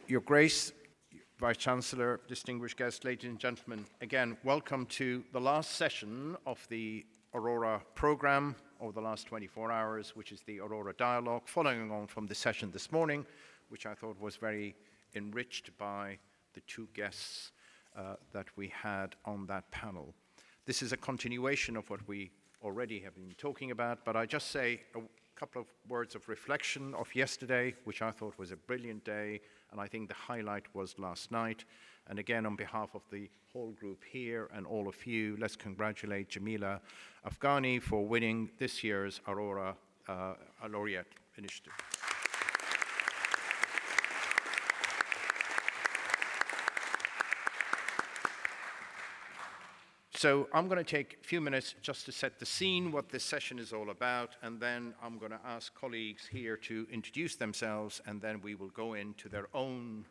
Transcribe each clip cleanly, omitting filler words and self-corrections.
Your Grace, Vice-Chancellor, distinguished guests, ladies and gentlemen, again, welcome to the last session of the Aurora programme over the last 24 hours, which is the Aurora Dialogue, following on from the session this morning, which I thought was very enriched by the two guests that we had on that panel. This is a continuation of what we already have been talking about, but I just say a couple of words of reflection of yesterday, which I thought was a brilliant day, and I think the highlight was last night. And again, on behalf of the whole group here and all of you, let's congratulate Jamila Afghani for winning this year's Aurora Laureate Initiative. So I'm going to take a few minutes just to set the scene, what this session is all about, and then I'm going to ask colleagues here to introduce themselves, and then we will go into their own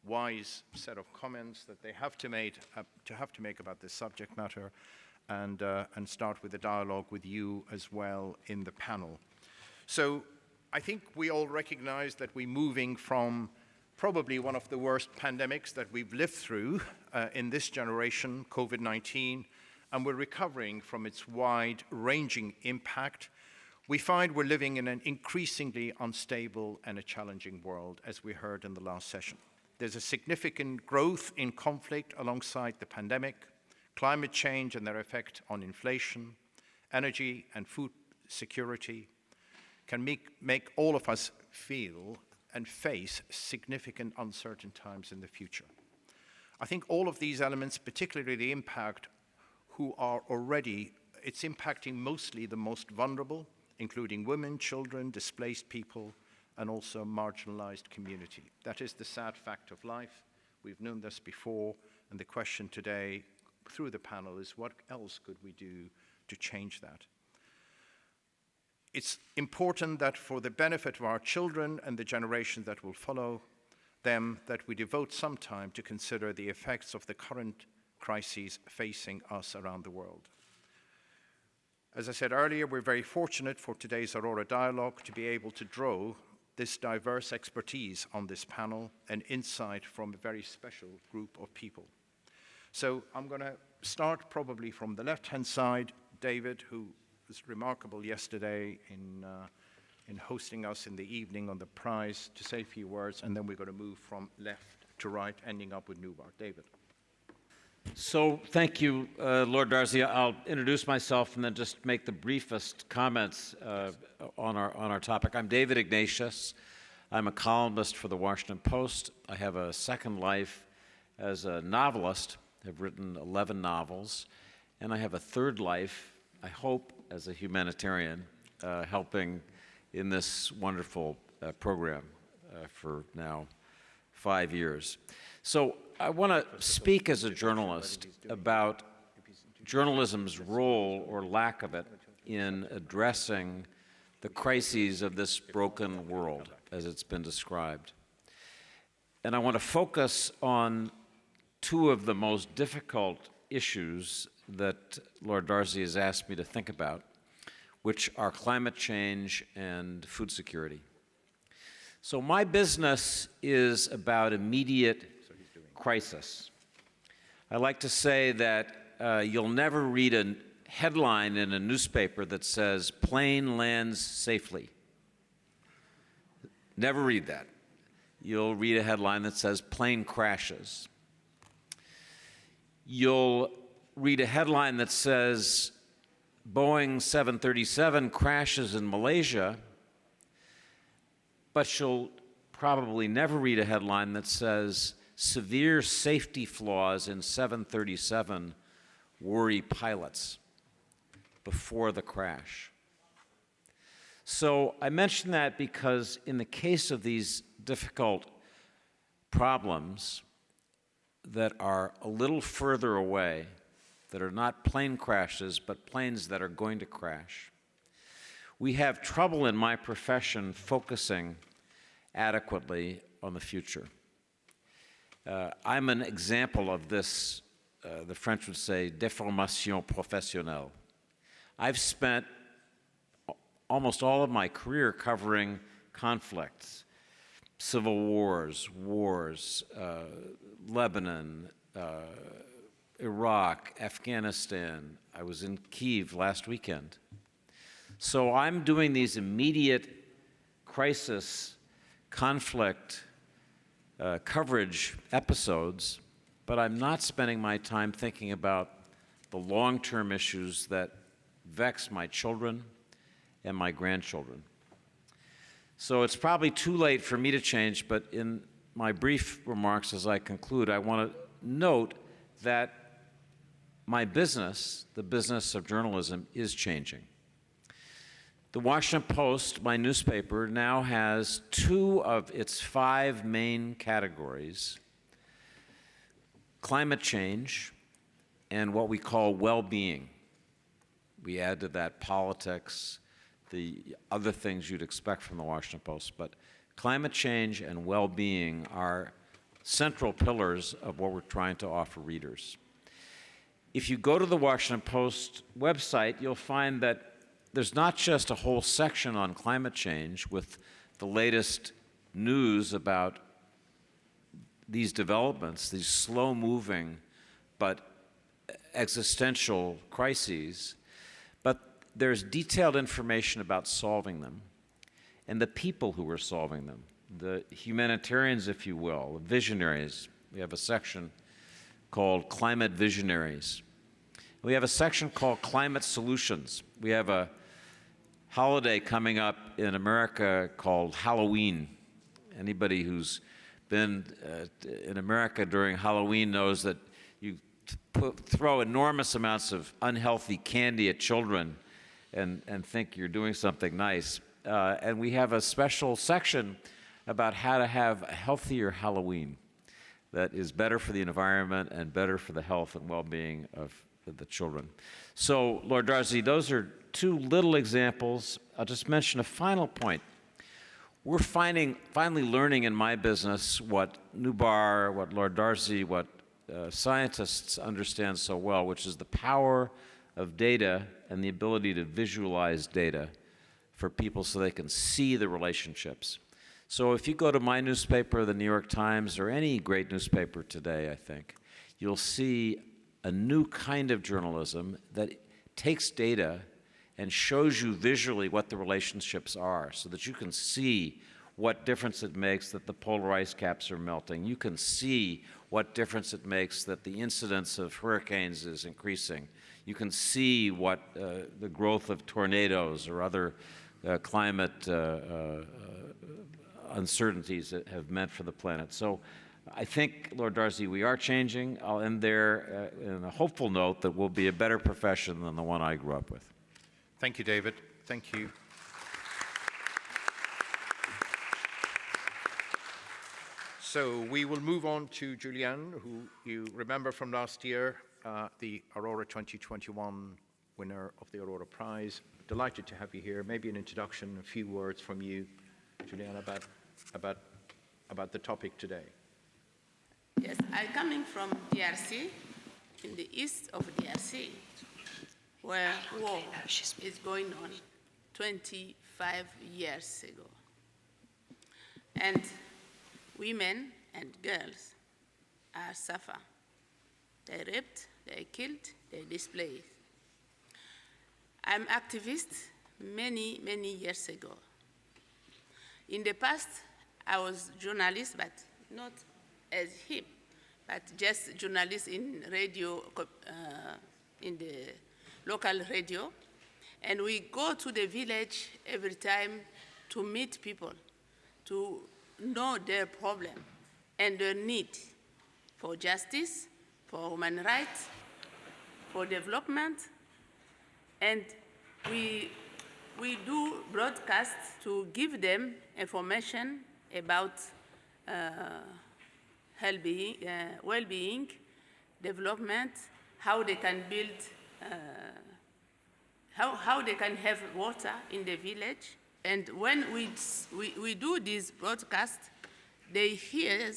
wise set of comments that they have to make about this subject matter, and start with a dialogue with you as well in the panel. So I think we all recognize that we're moving from probably one of the worst pandemics that we've lived through in this generation, COVID-19, and we're recovering from its wide-ranging impact. We find we're living in an increasingly unstable and a challenging world, as we heard in the last session. There's a significant growth in conflict alongside the pandemic, climate change and their effect on inflation, energy and food security can make all of us feel and face significant uncertain times in the future. I think all of these elements, particularly the impact who are already, it's impacting mostly the most vulnerable, including women, children, displaced people, and also marginalized community. That is the sad fact of life. We've known this before, and the question today through the panel is what else could we do to change that? It's important that for the benefit of our children and the generations that will follow them, that we devote some time to consider the effects of the current crises facing us around the world. As I said earlier, we're very fortunate for today's Aurora Dialogue to be able to draw this diverse expertise on this panel and insight from a very special group of people. So I'm going to start probably from the left-hand side, David, who was remarkable yesterday in hosting us in the evening on the prize, to say a few words, and then we're going to move from left to right, ending up with Nubar. David. So thank you, Lord Darzi. I'll introduce myself and then just make the briefest comments on our topic. I'm David Ignatius. I'm a columnist for the Washington Post. I have a second life as a novelist. I've written 11 novels. And I have a third life, I hope, as a humanitarian, helping in this wonderful program for now 5 years. So I want to speak as a journalist about journalism's role or lack of it in addressing the crises of this broken world, as it's been described. And I want to focus on two of the most difficult issues that Lord Darzi has asked me to think about, which are climate change and food security. So my business is about immediate crisis. I like to say that you'll never read a headline in a newspaper that says, "Plane lands safely." Never read that. You'll read a headline that says, "Plane crashes." You'll read a headline that says, "Boeing 737 crashes in Malaysia," but you'll probably never read a headline that says, "Severe safety flaws in 737 worry pilots," before the crash. So I mention that because in the case of these difficult problems that are a little further away, that are not plane crashes, but planes that are going to crash, we have trouble in my profession focusing adequately on the future. I'm an example of this, the French would say, déformation professionnelle. I've spent almost all of my career covering conflicts, civil wars, Lebanon, Iraq, Afghanistan. I was in Kyiv last weekend. So I'm doing these immediate crisis, conflict coverage episodes, but I'm not spending my time thinking about the long-term issues that vex my children and my grandchildren. So it's probably too late for me to change, but in my brief remarks as I conclude, I want to note that my business, the business of journalism, is changing. The Washington Post, my newspaper, now has 2 of its 5 main categories: climate change and what we call well-being. We add to that politics, the other things you'd expect from the Washington Post, but climate change and well-being are central pillars of what we're trying to offer readers. If you go to the Washington Post website, you'll find that there's not just a whole section on climate change with the latest news about these developments, these slow-moving but existential crises, but there's detailed information about solving them and the people who are solving them, the humanitarians, if you will, the visionaries. We have a section called Climate Visionaries. We have a section called Climate Solutions. We have a holiday coming up in America called Halloween. Anybody who's been in America during Halloween knows that you throw enormous amounts of unhealthy candy at children and think you're doing something nice. And we have a special section about how to have a healthier Halloween that is better for the environment and better for the health and well-being of the children. So, Lord Darzi, those are 2 little examples. I'll just mention a final point. We're finally learning in my business what Nubar, what Lord Darzi, what scientists understand so well, which is the power of data and the ability to visualize data for people so they can see the relationships. So if you go to my newspaper, the New York Times, or any great newspaper today, I think, you'll see a new kind of journalism that takes data and shows you visually what the relationships are so that you can see what difference it makes that the polar ice caps are melting. You can see what difference it makes that the incidence of hurricanes is increasing. You can see what the growth of tornadoes or other climate uncertainties that have meant for the planet. So I think, Lord Darzi, we are changing. I'll end there in a hopeful note that we'll be a better profession than the one I grew up with. Thank you, David. Thank you. So we will move on to Julianne, who you remember from last year, the Aurora 2021 winner of the Aurora Prize. Delighted to have you here. Maybe an introduction, a few words from you, Julianne, about the topic today. Yes, I'm coming from DRC, in the east of DRC, where war is going on 25 years ago. And women and girls are suffer. They're raped, they're killed, they're displaced. I'm activist many, many years ago. In the past, I was journalist, but not as hip, but just journalist in radio, in the local radio. And we go to the village every time to meet people, to know their problem and their need for justice, for human rights, for development. And we do broadcasts to give them information about well-being, development, how they can build, how they can have water in the village. And when we do this broadcast, they hear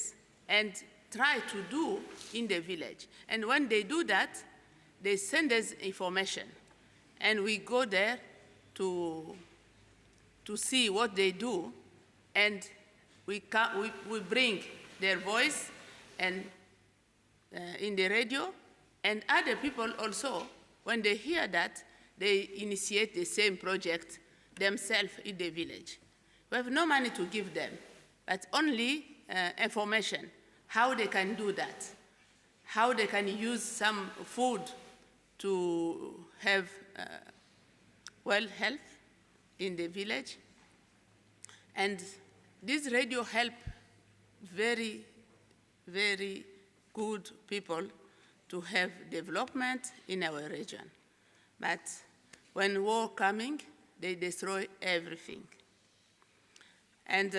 and try to do in the village. And when they do that, they send us information. And we go there to see what they do. And we bring their voice and in the radio, and other people also, when they hear that, they initiate the same project themselves in the village. We have no money to give them, but only information, how they can do that, how they can use some food to have health in the village. And this radio help very, very good people to have development in our region. But when war coming, they destroy everything. And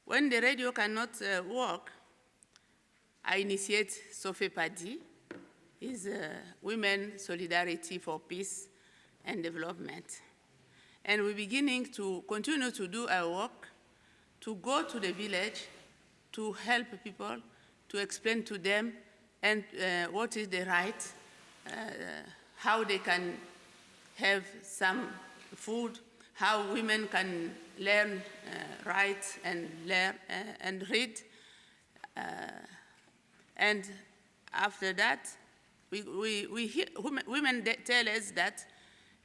when the radio cannot work, I initiate SOFEPADI, is Women Solidarity for Peace and Development. And we're beginning to continue to do our work, to go to the village, to help people, to explain to them and what is the right, how they can have some food, how women can learn write and learn and read. And after that, we hear women tell us that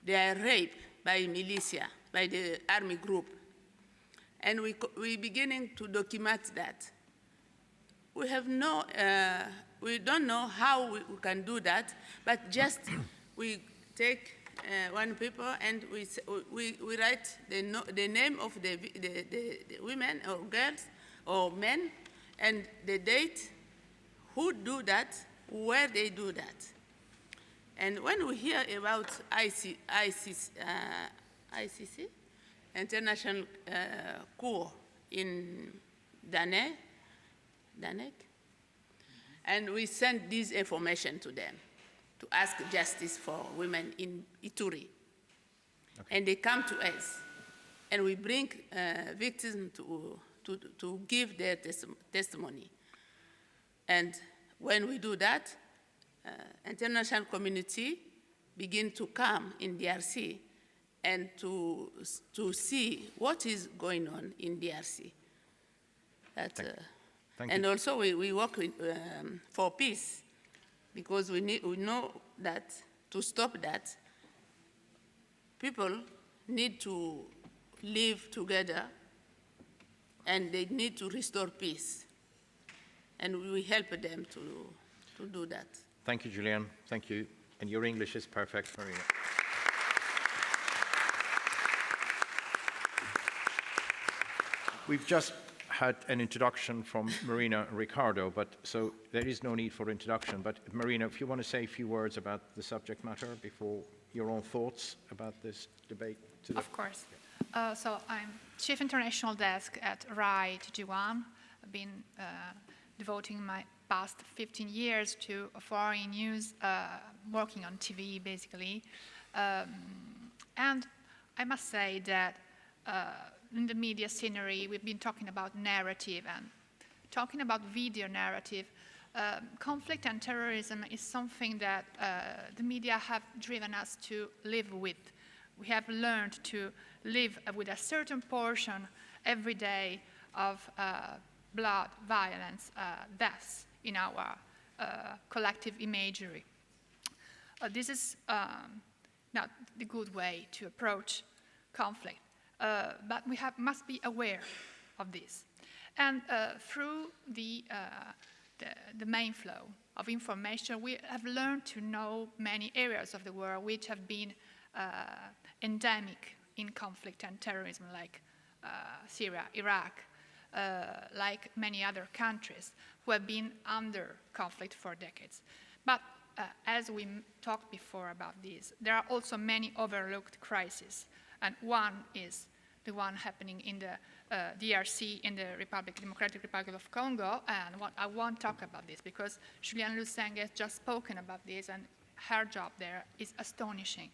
they are raped by militia, by the army group. And we're beginning to document that. We have no, we don't know how we can do that, but just we take one paper and we write the name of the women or girls or men and the date, who do that, where they do that. And when we hear about ICC, International Court in Danek, and we send this information to them to ask justice for women in Ituri. Okay. And they come to us, and we bring victims to give their testimony. And when we do that, international community begin to come in DRC and to see what is going on in DRC. That, Thank you. And also we work with, for peace, because we know that to stop that, people need to live together and they need to restore peace. And we help them to do that. Thank you, Julianne. Thank you. And your English is perfect, Marina. We've just had an introduction from Marina and Ricardo, but so there is no need for introduction. But Marina, if you want to say a few words about the subject matter before your own thoughts about this debate. Of course. So I'm Chief International Desk at RAI TG1. I've been devoting my past 15 years to foreign news, working on TV basically. And I must say that in the media scenery, we've been talking about narrative and talking about video narrative. Conflict and terrorism is something that the media have driven us to live with. We have learned to live with a certain portion every day of blood, violence, deaths in our collective imagery. This is not the good way to approach conflict. But we must be aware of this. And through the main flow of information, we have learned to know many areas of the world which have been endemic in conflict and terrorism, like Syria, Iraq, like many other countries who have been under conflict for decades. But as we talked before about this, there are also many overlooked crises. And one is the one happening in the DRC, in the Democratic Republic of Congo. And I won't talk about this because Julianne Luseng has just spoken about this, and her job there is astonishing,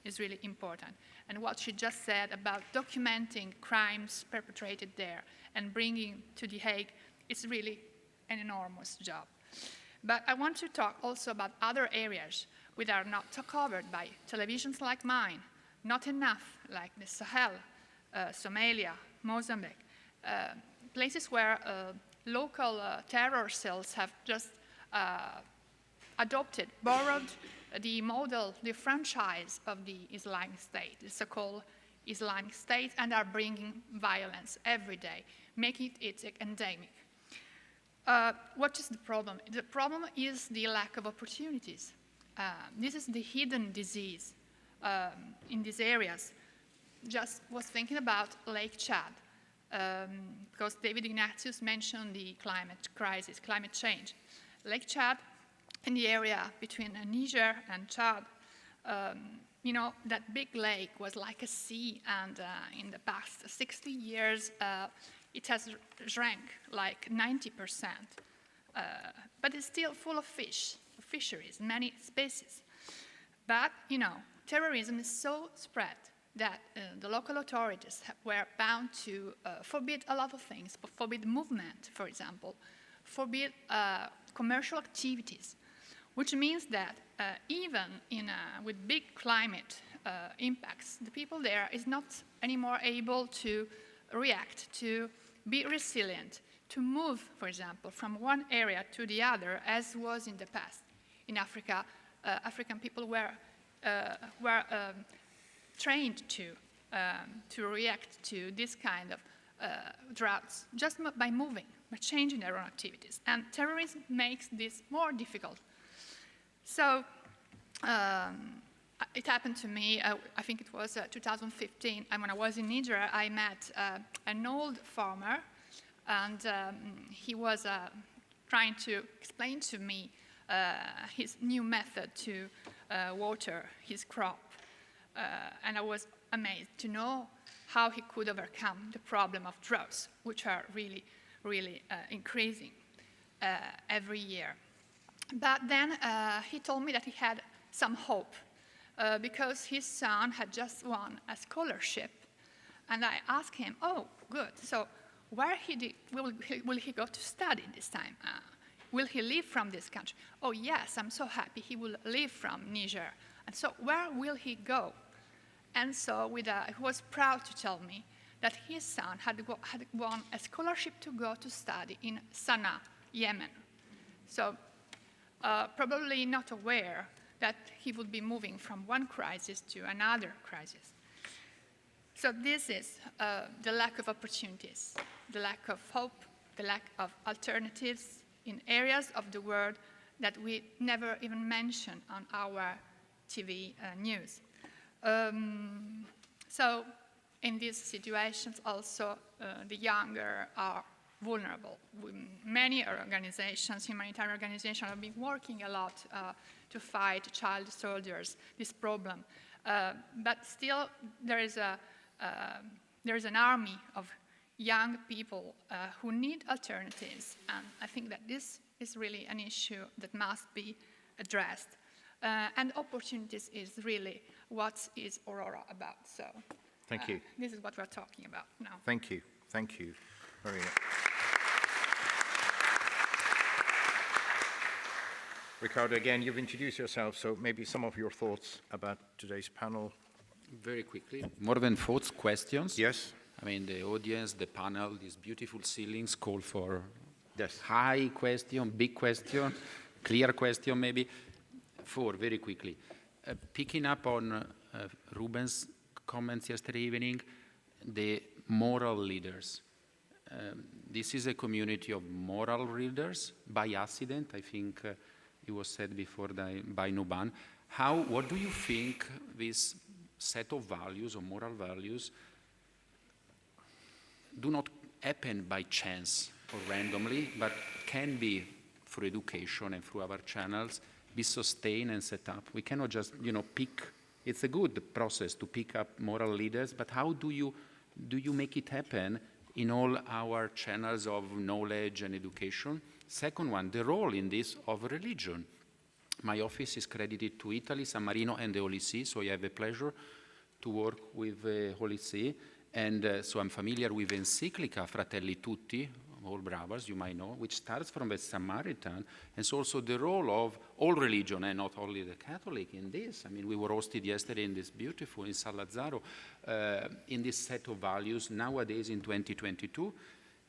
is really important. And what she just said about documenting crimes perpetrated there and bringing to The Hague is really an enormous job. But I want to talk also about other areas which are not covered by televisions like mine, not enough, like the Sahel, Somalia, Mozambique, places where local terror cells have just borrowed the model, the franchise of the Islamic State, the so-called Islamic State, and are bringing violence every day, making it endemic. What is the problem? The problem is the lack of opportunities. This is the hidden disease in these areas. Just was thinking about Lake Chad, because David Ignatius mentioned the climate crisis, climate change. Lake Chad, in the area between Niger and Chad, you know, that big lake was like a sea, and in the past 60 years, it has shrank like 90%. But it's still full of fish, fisheries, many species. But, you know, terrorism is so spread that the local authorities were bound to forbid a lot of things, forbid movement, for example, forbid commercial activities, which means that even with big climate impacts, the people there is not anymore able to react, to be resilient, to move, for example, from one area to the other, as was in the past. In Africa, African people were trained to react to this kind of droughts just by moving, by changing their own activities. And terrorism makes this more difficult. So it happened to me, I think it was 2015, and when I was in Niger, I met an old farmer, and he was trying to explain to me his new method to water his crop. And I was amazed to know how he could overcome the problem of droughts, which are really, really increasing every year. But then he told me that he had some hope because his son had just won a scholarship. And I asked him, oh, good, so where will he go to study this time? Will he leave from this country? Oh, yes, I'm so happy he will leave from Niger. And so where will he go? And so he was proud to tell me that his son had won a scholarship to go to study in Sana'a, Yemen. So probably not aware that he would be moving from one crisis to another crisis. So this is the lack of opportunities, the lack of hope, the lack of alternatives in areas of the world that we never even mention on our TV news. So in these situations also the younger are vulnerable. Many organizations, humanitarian organizations, have been working a lot to fight child soldiers, this problem. But still there is an army of young people who need alternatives, and I think that this is really an issue that must be addressed. And opportunities is really what is Aurora about. So thank you. This is what we're talking about now. Thank you. Thank you. Very much. Ricardo, again, you've introduced yourself, so maybe some of your thoughts about today's panel. Very quickly, more than thoughts, questions. Yes. I mean, the audience, the panel, these beautiful ceilings call for Yes. high question, big question, clear question maybe. Four, very quickly. Picking up on Ruben's comments yesterday evening, the moral leaders. This is a community of moral leaders by accident. I think it was said before by Nuban. What do you think this set of values or moral values do not happen by chance or randomly, but can be through education and through our channels, be sustained and set up? We cannot just, pick. It's a good process to pick up moral leaders, but how do you make it happen in all our channels of knowledge and education? Second one, the role in this of religion. My office is credited to Italy, San Marino, and the Holy See, so I have the pleasure to work with the Holy See. And so I'm familiar with Encyclica Fratelli Tutti, all brothers, you might know, which starts from the Samaritan, and so also the role of all religion, and not only the Catholic in this. I mean, we were hosted yesterday in this beautiful, in San Lazzaro, in this set of values nowadays in 2022.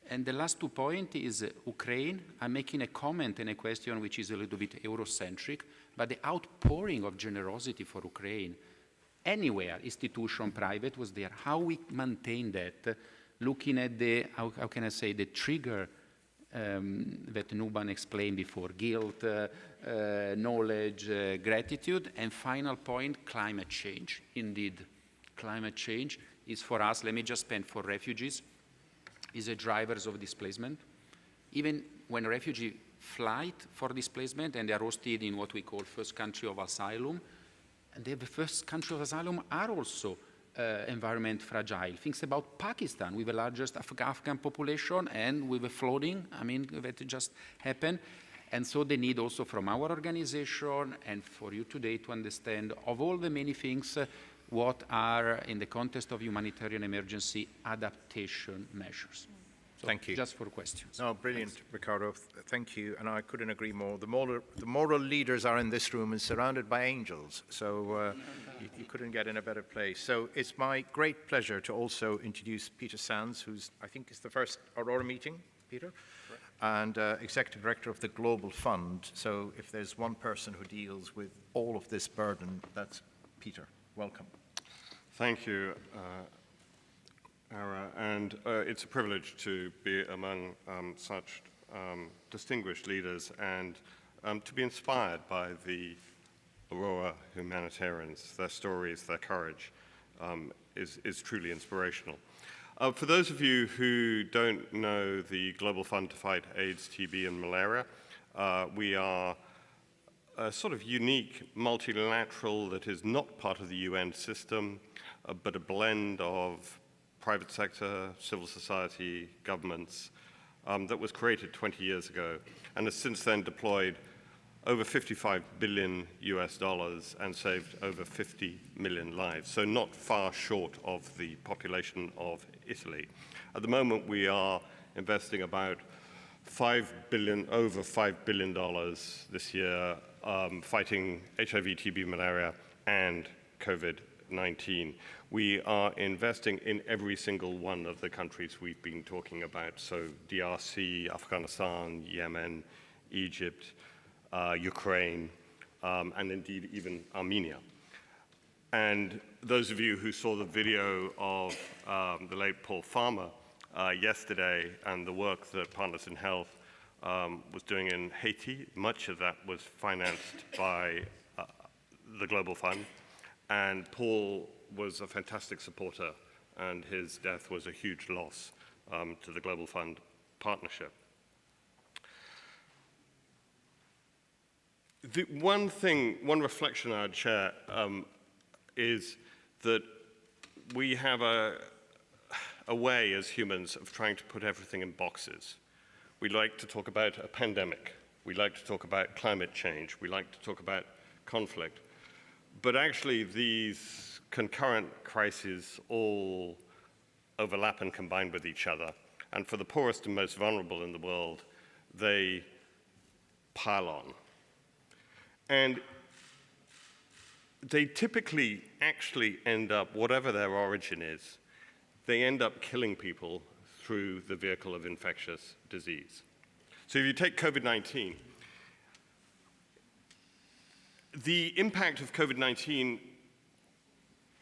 And the last 2 points is Ukraine. I'm making a comment and a question which is a little bit Eurocentric, but the outpouring of generosity for Ukraine, anywhere, institution, private, was there. How we maintain that, looking at the, how can I say, the trigger that Nuban explained before, guilt, knowledge, gratitude, and final point, climate change. Indeed, climate change is for us, let me just spend for refugees, is a drivers of displacement. Even when refugees flight for displacement and they are hosted in what we call first country of asylum, and the first country of asylum are also environment fragile. Think about Pakistan with the largest Afghan population and with the flooding, I mean, that just happened. And so they need also from our organization and for you today to understand of all the many things what are, in the context of humanitarian emergency, adaptation measures. So Thank you. Just for questions. No, brilliant, Riccardo. Thank you, and I couldn't agree more. The moral leaders are in this room and surrounded by angels, so you couldn't get in a better place. So it's my great pleasure to also introduce Peter Sands, who's, I think, is the first Aurora meeting, Peter, and Executive Director of the Global Fund. So if there's one person who deals with all of this burden, that's Peter. Welcome. Thank you, Ara, and it's a privilege to be among such distinguished leaders and to be inspired by the Aurora Humanitarians. Their stories, their courage is truly inspirational. For those of you who don't know the Global Fund to Fight AIDS, TB, and Malaria, we are a sort of unique multilateral that is not part of the UN system, but a blend of private sector, civil society, governments, that was created 20 years ago and has since then deployed over $55 billion and saved over 50 million lives, so not far short of the population of Italy. At the moment, we are investing about over $5 billion this year fighting HIV, TB, malaria, and COVID-19. We are investing in every single one of the countries we've been talking about, so DRC, Afghanistan, Yemen, Egypt, Ukraine, and indeed even Armenia. And those of you who saw the video of the late Paul Farmer yesterday and the work that Partners in Health was doing in Haiti, much of that was financed by the Global Fund. And Paul was a fantastic supporter, and his death was a huge loss to the Global Fund partnership. The one reflection I'd share is that we have a way as humans of trying to put everything in boxes. We like to talk about a pandemic. We like to talk about climate change. We like to talk about conflict. But actually, these concurrent crises all overlap and combine with each other. And for the poorest and most vulnerable in the world, they pile on. And they typically actually end up, whatever their origin is, they end up killing people through the vehicle of infectious disease. So if you take COVID-19, the impact of COVID-19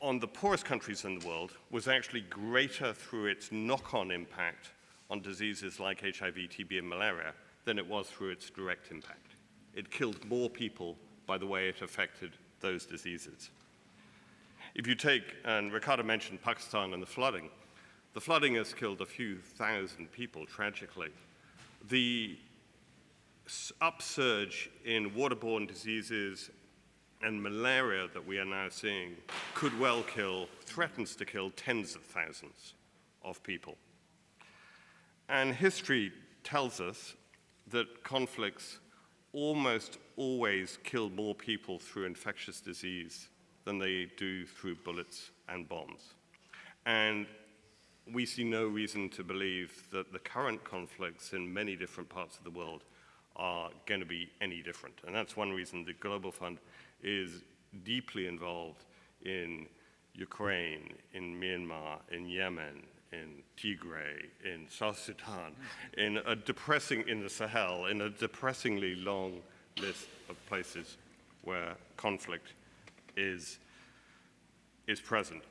on the poorest countries in the world was actually greater through its knock-on impact on diseases like HIV, TB, and malaria than it was through its direct impact. It killed more people by the way it affected those diseases. If you take, and Riccardo mentioned Pakistan and the flooding has killed a few thousand people, tragically. The upsurge in waterborne diseases and malaria that we are now seeing could well kill, threatens to kill tens of thousands of people. And history tells us that conflicts almost always kill more people through infectious disease than they do through bullets and bombs. And we see no reason to believe that the current conflicts in many different parts of the world are going to be any different. And that's one reason the Global Fund is deeply involved in Ukraine, in Myanmar, in Yemen, in Tigray, in South Sudan, in the Sahel, in a depressingly long list of places where conflict is present.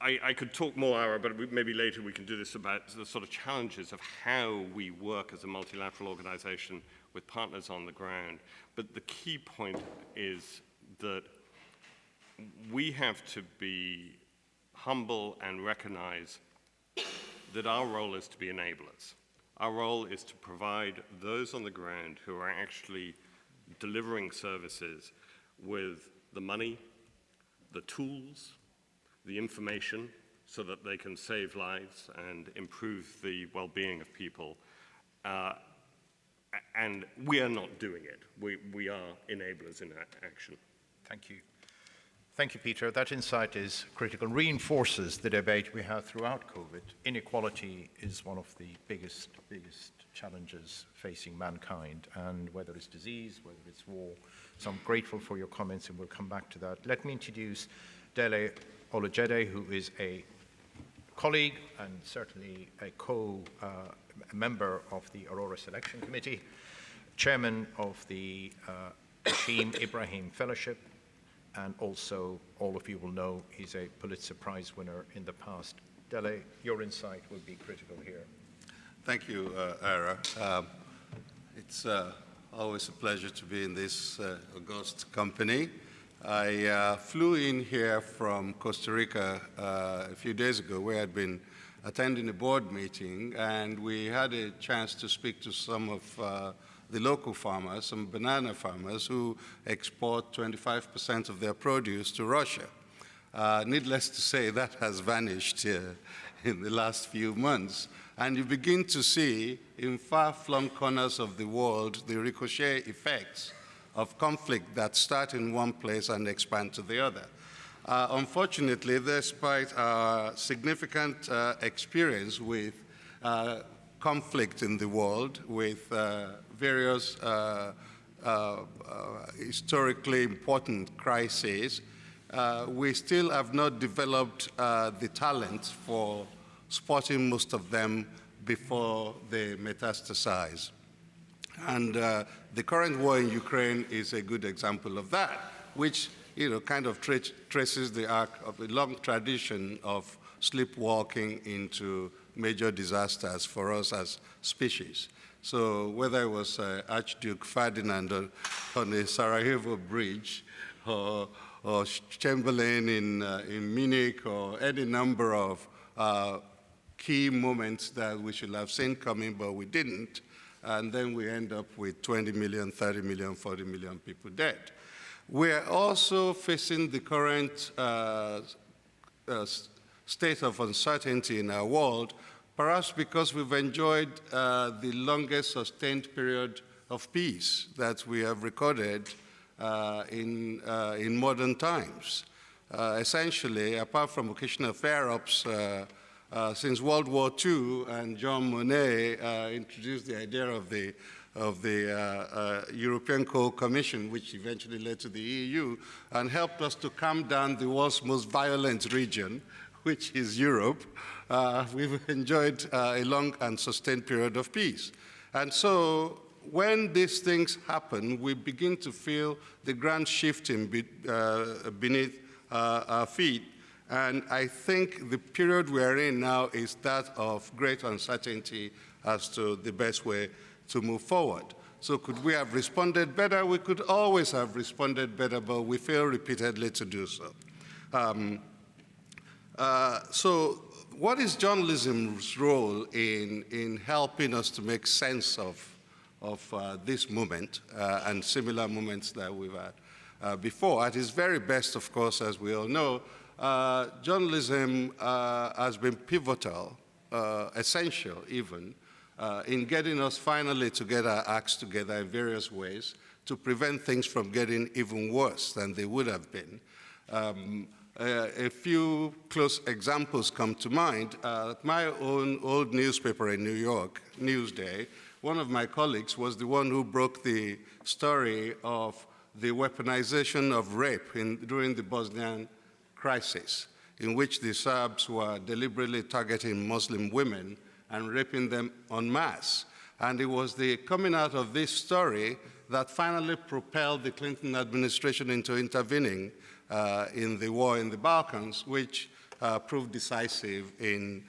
I could talk more, Ara, but maybe later we can do this about the sort of challenges of how we work as a multilateral organization with partners on the ground. But the key point is that we have to be humble and recognize that our role is to be enablers. Our role is to provide those on the ground who are actually delivering services with the money, the tools, the information, so that they can save lives and improve the well-being of people. And we are not doing it. We are enablers in that action. Thank you. Thank you, Peter. That insight is critical and reinforces the debate we have throughout COVID. Inequality is one of the biggest challenges facing mankind, and whether it's disease, whether it's war. So I'm grateful for your comments, and we'll come back to that. Let me introduce Dele Olajede, who is a colleague and certainly a member of the Aurora Selection Committee, chairman of the Hashim Ibrahim Fellowship, and also, all of you will know, he's a Pulitzer Prize winner in the past. Dele, your insight will be critical here. Thank you, Ara. It's always a pleasure to be in this august company. I flew in here from Costa Rica a few days ago, where I'd been attending a board meeting, and we had a chance to speak to some of the local farmers, some banana farmers who export 25% of their produce to Russia. Needless to say, that has vanished in the last few months. And you begin to see in far-flung corners of the world the ricochet effects of conflict that start in one place and expand to the other. Unfortunately, despite our significant experience with conflict in the world, with various historically important crises, we still have not developed the talent for spotting most of them before they metastasize. And the current war in Ukraine is a good example of that, which kind of traces the arc of a long tradition of sleepwalking into major disasters for us as species. So whether it was Archduke Ferdinand on the Sarajevo Bridge, or Chamberlain in Munich, or any number of key moments that we should have seen coming, but we didn't, and then we end up with 20 million, 30 million, 40 million people dead. We're also facing the current state of uncertainty in our world, perhaps because we've enjoyed the longest sustained period of peace that we have recorded in modern times. Essentially, apart from occasional flare-ups, since World War II, and John Monnet introduced the idea of the European Coal Commission, which eventually led to the EU, and helped us to calm down the world's most violent region, which is Europe. We've enjoyed a long and sustained period of peace. And so when these things happen, we begin to feel the ground shifting beneath our feet. And I think the period we're in now is that of great uncertainty as to the best way to move forward. So could we have responded better? We could always have responded better, but we fail repeatedly to do so. So what is journalism's role in helping us to make sense of this moment and similar moments that we've had before? At its very best, of course, as we all know, journalism has been pivotal, essential even, in getting us finally to get our acts together in various ways to prevent things from getting even worse than they would have been. A few close examples come to mind. My own old newspaper in New York, Newsday, one of my colleagues was the one who broke the story of the weaponization of rape during the Bosnian crisis, in which the Serbs were deliberately targeting Muslim women and raping them en masse. And it was the coming out of this story that finally propelled the Clinton administration into intervening in the war in the Balkans, which proved decisive in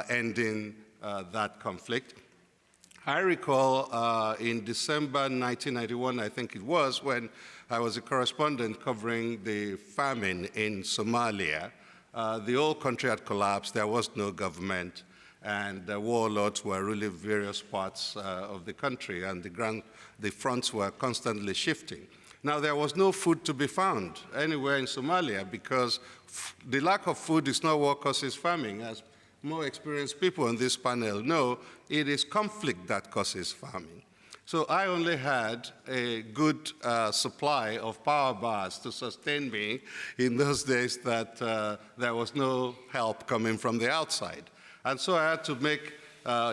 ending that conflict. I recall in December 1991, I think it was, when I was a correspondent covering the famine in Somalia. The whole country had collapsed, there was no government, and the warlords were ruling various parts of the country, and the fronts were constantly shifting. Now, there was no food to be found anywhere in Somalia because the lack of food is not what causes famine. As more experienced people on this panel know, it is conflict that causes famine. So I only had a good supply of power bars to sustain me in those days that there was no help coming from the outside. And so I had to make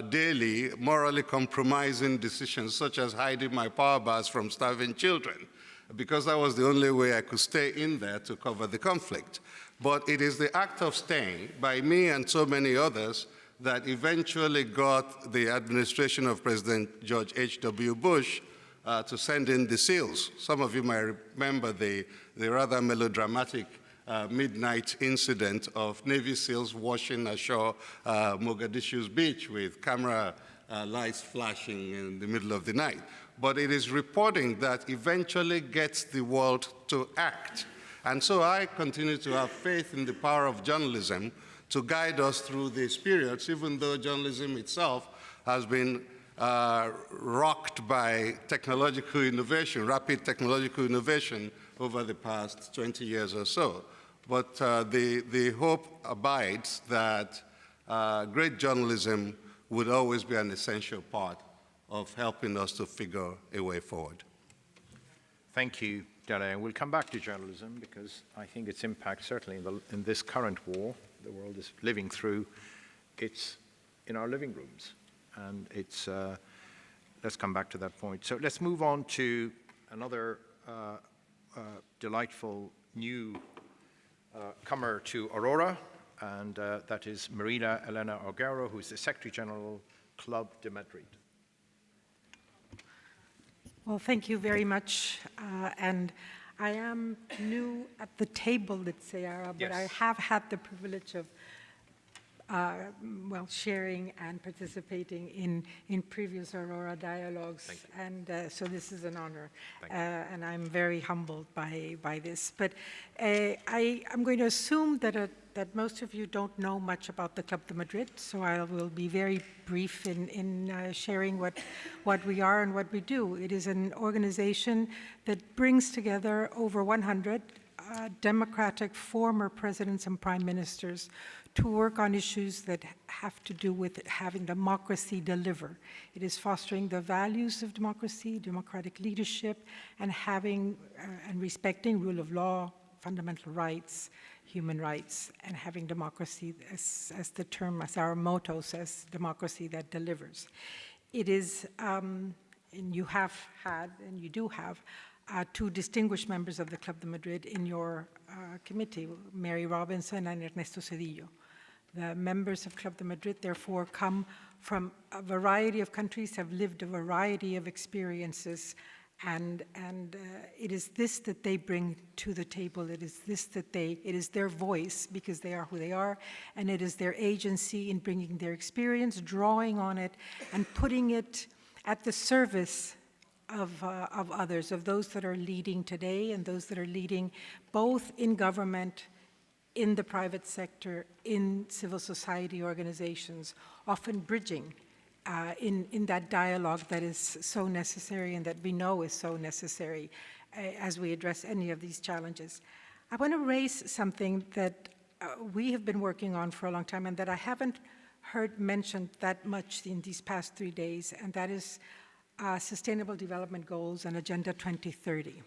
daily, morally compromising decisions, such as hiding my power bars from starving children, because that was the only way I could stay in there to cover the conflict. But it is the act of staying by me and so many others that eventually got the administration of President George H.W. Bush to send in the SEALs. Some of you might remember the rather melodramatic midnight incident of Navy SEALs washing ashore Mogadishu's beach with camera lights flashing in the middle of the night. But it is reporting that eventually gets the world to act. And so I continue to have faith in the power of journalism to guide us through these periods, even though journalism itself has been rocked by technological innovation, rapid technological innovation over the past 20 years or so. But the hope abides that great journalism would always be an essential part of helping us to figure a way forward. Thank you, Dele. And we'll come back to journalism because I think its impact, certainly in this current war the world is living through, it's in our living rooms. And it's, let's come back to that point. So let's move on to another delightful new comer to Aurora, and that is Marina Elena Alguero, who is the Secretary General, Club de Madrid. Well, thank you very much. And I am new at the table, let's say, Ara, but Yes. I have had the privilege of sharing and participating in previous Aurora Dialogues. And so this is an honor. And I'm very humbled by this. But I'm going to assume that most of you don't know much about the Club de Madrid, so I will be very brief in sharing what we are and what we do. It is an organization that brings together over 100 democratic former presidents and prime ministers to work on issues that have to do with having democracy deliver. It is fostering the values of democracy, democratic leadership, and having and respecting rule of law, fundamental rights, human rights, and having democracy as the term, as our motto says, democracy that delivers. It is, and you have had, and you do have, two distinguished members of the Club de Madrid in your committee, Mary Robinson and Ernesto Cedillo. The members of Club de Madrid, therefore, come from a variety of countries, have lived a variety of experiences, and it is this that they bring to the table. It is this that it is their voice, because they are who they are, and it is their agency in bringing their experience, drawing on it, and putting it at the service of others, of those that are leading today and those that are leading both in government, in the private sector, in civil society organizations, often bridging in that dialogue that is so necessary and that we know is so necessary as we address any of these challenges. I want to raise something that we have been working on for a long time and that I haven't heard mentioned that much in these past 3 days, and that is Sustainable Development Goals and Agenda 2030.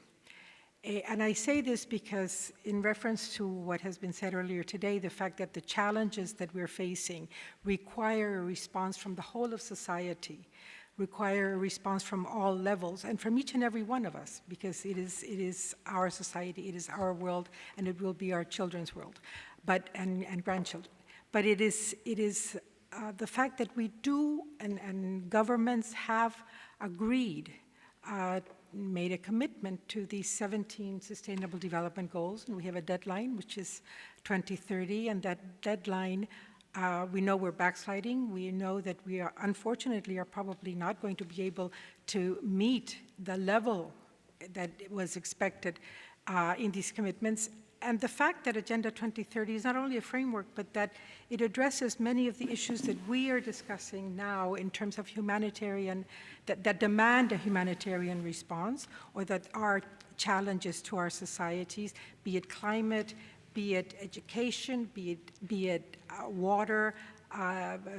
And I say this because, in reference to what has been said earlier today, the fact that the challenges that we're facing require a response from the whole of society, require a response from all levels, and from each and every one of us, because it is our society, it is our world, and it will be our children's world, and grandchildren. But it is the fact that we do, and governments have agreed, made a commitment to these 17 Sustainable Development Goals, and we have a deadline, which is 2030, and that deadline, we know we're backsliding. We know that we are, unfortunately, are probably not going to be able to meet the level that was expected in these commitments. And the fact that Agenda 2030 is not only a framework, but that it addresses many of the issues that we are discussing now in terms of humanitarian, that demand a humanitarian response, or that are challenges to our societies, be it climate, be it education, be it water,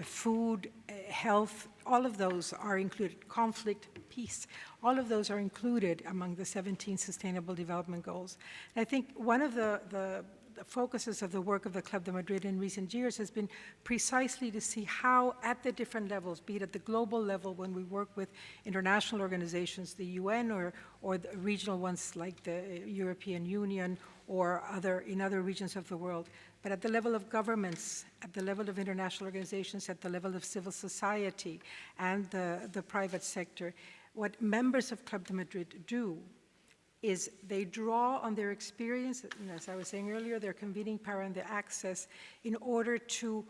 food, health, all of those are included, conflict, peace, all of those are included among the 17 Sustainable Development Goals. And I think one of the focuses of the work of the Club de Madrid in recent years has been precisely to see how at the different levels, be it at the global level when we work with international organizations, the UN, or the regional ones like the European Union, or in other regions of the world, but at the level of governments, at the level of international organizations, at the level of civil society and the private sector, what members of Club de Madrid do is they draw on their experience, and as I was saying earlier, their convening power and their access in order to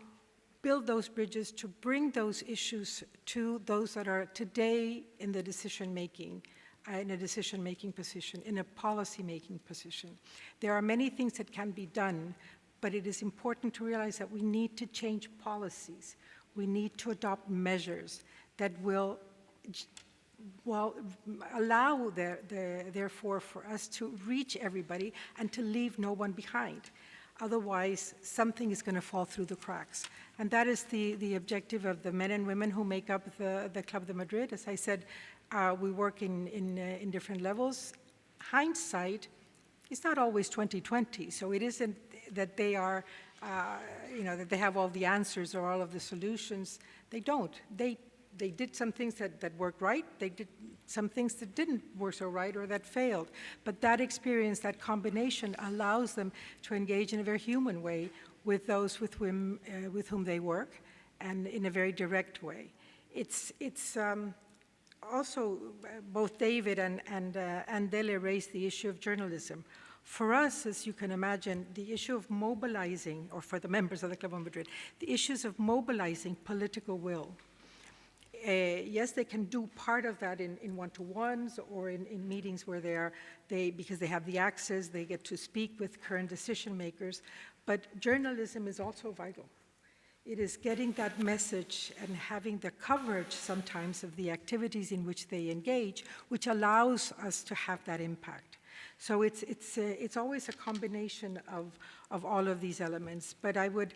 build those bridges, to bring those issues to those that are today in the decision-making, in a decision-making position, in a policy-making position. There are many things that can be done, but it is important to realize that we need to change policies. We need to adopt measures that will allow, therefore, for us to reach everybody and to leave no one behind. Otherwise, something is going to fall through the cracks. And that is the objective of the men and women who make up the Club de Madrid. As I said, we work in different levels. Hindsight is not always 20/20, so it isn't that they are, that they have all the answers or all of the solutions. They don't. They did some things that worked right. They did some things that didn't work so right or that failed. But that experience, that combination, allows them to engage in a very human way with those with whom they work, and in a very direct way. It's also, both David and Dele raised the issue of journalism. For us, as you can imagine, the issue of mobilizing, or for the members of the Club of Madrid, the issues of mobilizing political will. Yes, they can do part of that in one-to-ones or in meetings where because they have the access, they get to speak with current decision makers, but journalism is also vital. It is getting that message and having the coverage sometimes of the activities in which they engage, which allows us to have that impact. So it's always a combination of all of these elements. But I would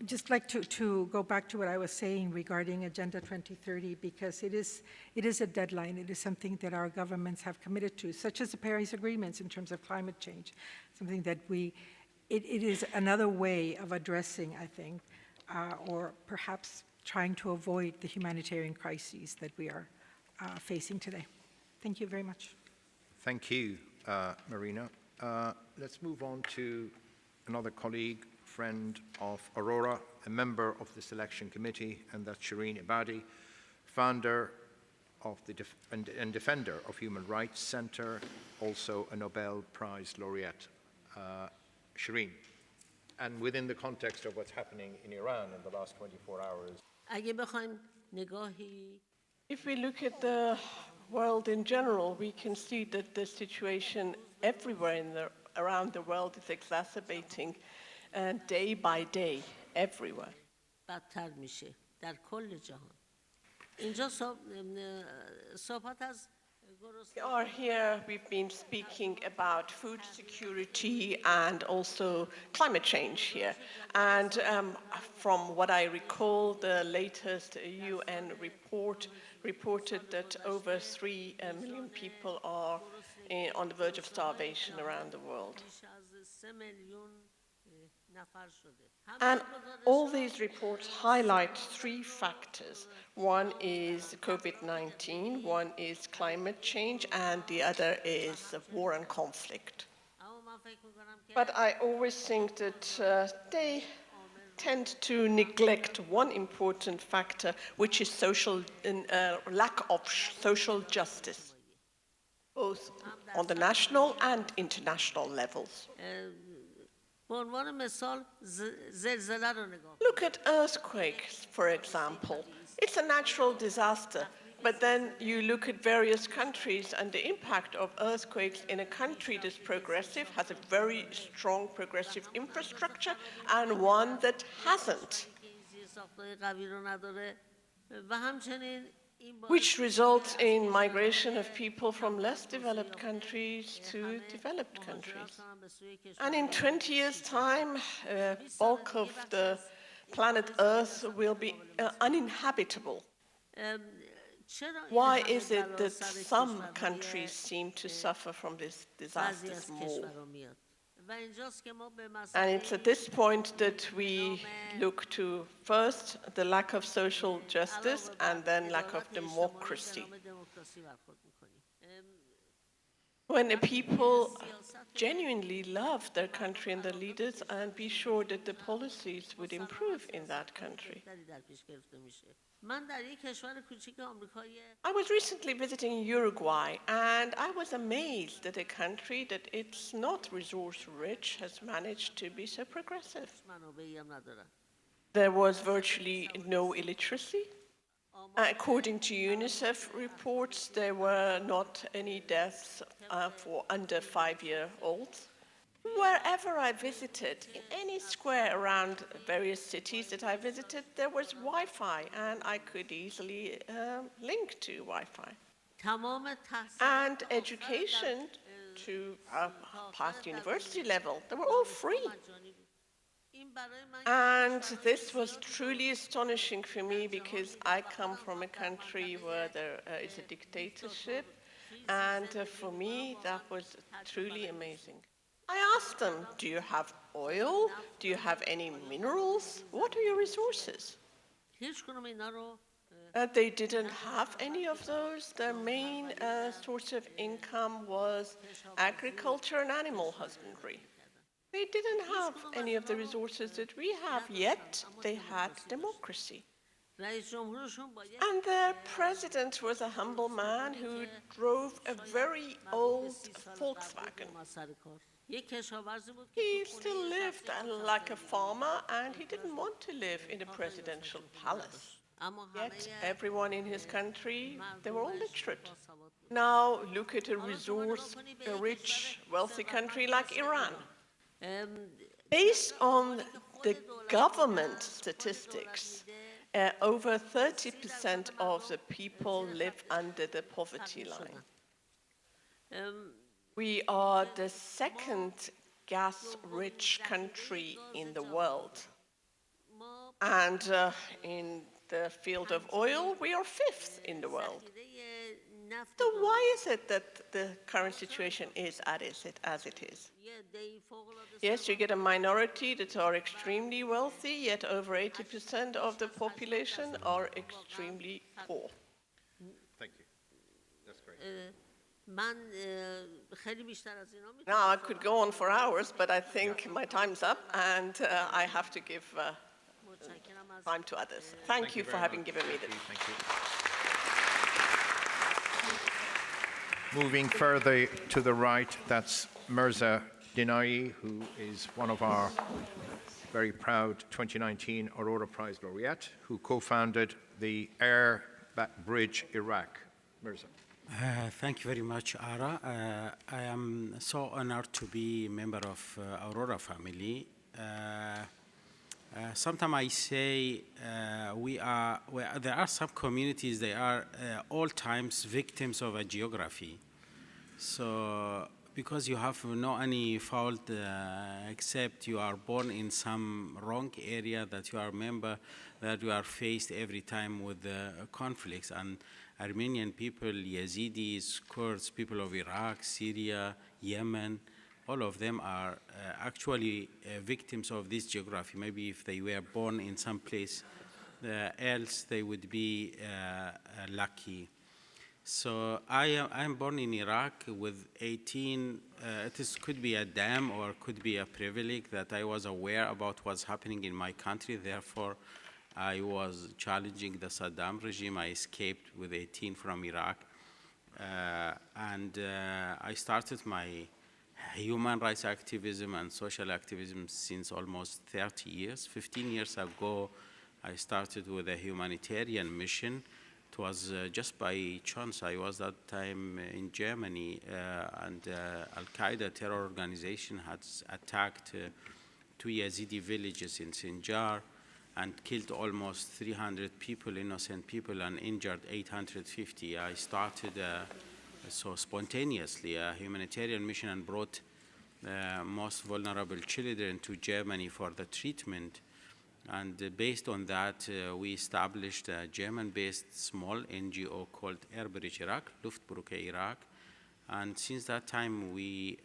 just like to go back to what I was saying regarding Agenda 2030, because it is a deadline. It is something that our governments have committed to, such as the Paris Agreements in terms of climate change, something that it is another way of addressing, I think, or perhaps trying to avoid the humanitarian crises that we are facing today. Thank you very much. Thank you, Marina. Let's move on to another colleague, friend of Aurora, a member of the selection committee, and that's Shireen Ebadi, founder of and defender of Human Rights Center, also a Nobel Prize laureate. Shireen, and within the context of what's happening in Iran in the last 24 hours. If we look at the world in general, we can see that the situation everywhere around the world is exacerbating day by day, everywhere. We are here, we've been speaking about food security and also climate change here. And from what I recall, the latest UN report reported that over 3 million people are on the verge of starvation around the world. And all these reports highlight three factors. One is COVID-19, one is climate change, and the other is war and conflict. But I always think that they tend to neglect one important factor, which is lack of social justice, both on the national and international levels. Look at earthquakes, for example. It's a natural disaster, but then you look at various countries and the impact of earthquakes in a country that's progressive, has a very strong progressive infrastructure, and one that hasn't, which results in migration of people from less developed countries to developed countries. And in 20 years' time, bulk of the planet Earth will be uninhabitable. Why is it that some countries seem to suffer from these disasters more? And it's at this point that we look to first the lack of social justice and then lack of democracy. When the people genuinely love their country and their leaders, and be sure that the policies would improve in that country. I was recently visiting Uruguay, and I was amazed that a country that it's not resource-rich has managed to be so progressive. There was virtually no illiteracy. According to UNICEF reports, there were not any deaths for under 5-year-olds. Wherever I visited, in any square around various cities that I visited, there was Wi-Fi, and I could easily link to Wi-Fi. And education to past university level, they were all free. And this was truly astonishing for me because I come from a country where there is a dictatorship, and for me that was truly amazing. I asked them, do you have oil? Do you have any minerals? What are your resources? They didn't have any of those. Their main source of income was agriculture and animal husbandry. They didn't have any of the resources that we have, yet they had democracy. And their president was a humble man who drove a very old Volkswagen. He still lived like a farmer, and he didn't want to live in a presidential palace. Yet everyone in his country, they were all literate. Now look at a resource-rich, wealthy country like Iran. Based on the government statistics, over 30% of the people live under the poverty line. We are the second gas-rich country in the world. And in the field of oil, we are 5th in the world. So why is it that the current situation is as it is? Yes, you get a minority that are extremely wealthy, yet over 80% of the population are extremely poor. Thank you. That's great. Now, I could go on for hours, but I think my time's up, and I have to give time to others. Thank you for having given me this. Thank you. Moving further to the right, that's Mirza Dinai, who is one of our very proud 2019 Aurora Prize laureate, who co-founded the Air Bridge Iraq. Mirza. Thank you very much, Ara. I am so honored to be a member of Aurora family. Sometimes I say there are some communities, they are all times victims of a geography. So because you have no any fault except you are born in some wrong area that you are member that you are faced every time with conflicts. And Armenian people, Yazidis, Kurds, people of Iraq, Syria, Yemen, all of them are actually victims of this geography. Maybe if they were born in some place else, they would be lucky. So I'm born in Iraq with 18, could be a dam or could be a privilege that I was aware about what's happening in my country. Therefore, I was challenging the Saddam regime. I escaped with 18 from Iraq. I started my human rights activism and social activism since almost 30 years. 15 years ago, I started with a humanitarian mission. It was just by chance. I was that time in Germany, and Al-Qaeda terror organization had attacked 2 Yazidi villages in Sinjar and killed almost 300 people, innocent people, and injured 850. I started so spontaneously a humanitarian mission and brought most vulnerable children to Germany for the treatment. And based on that, we established a German-based small NGO called Airbridge Iraq, Luftbrücke Iraq. And since that time, we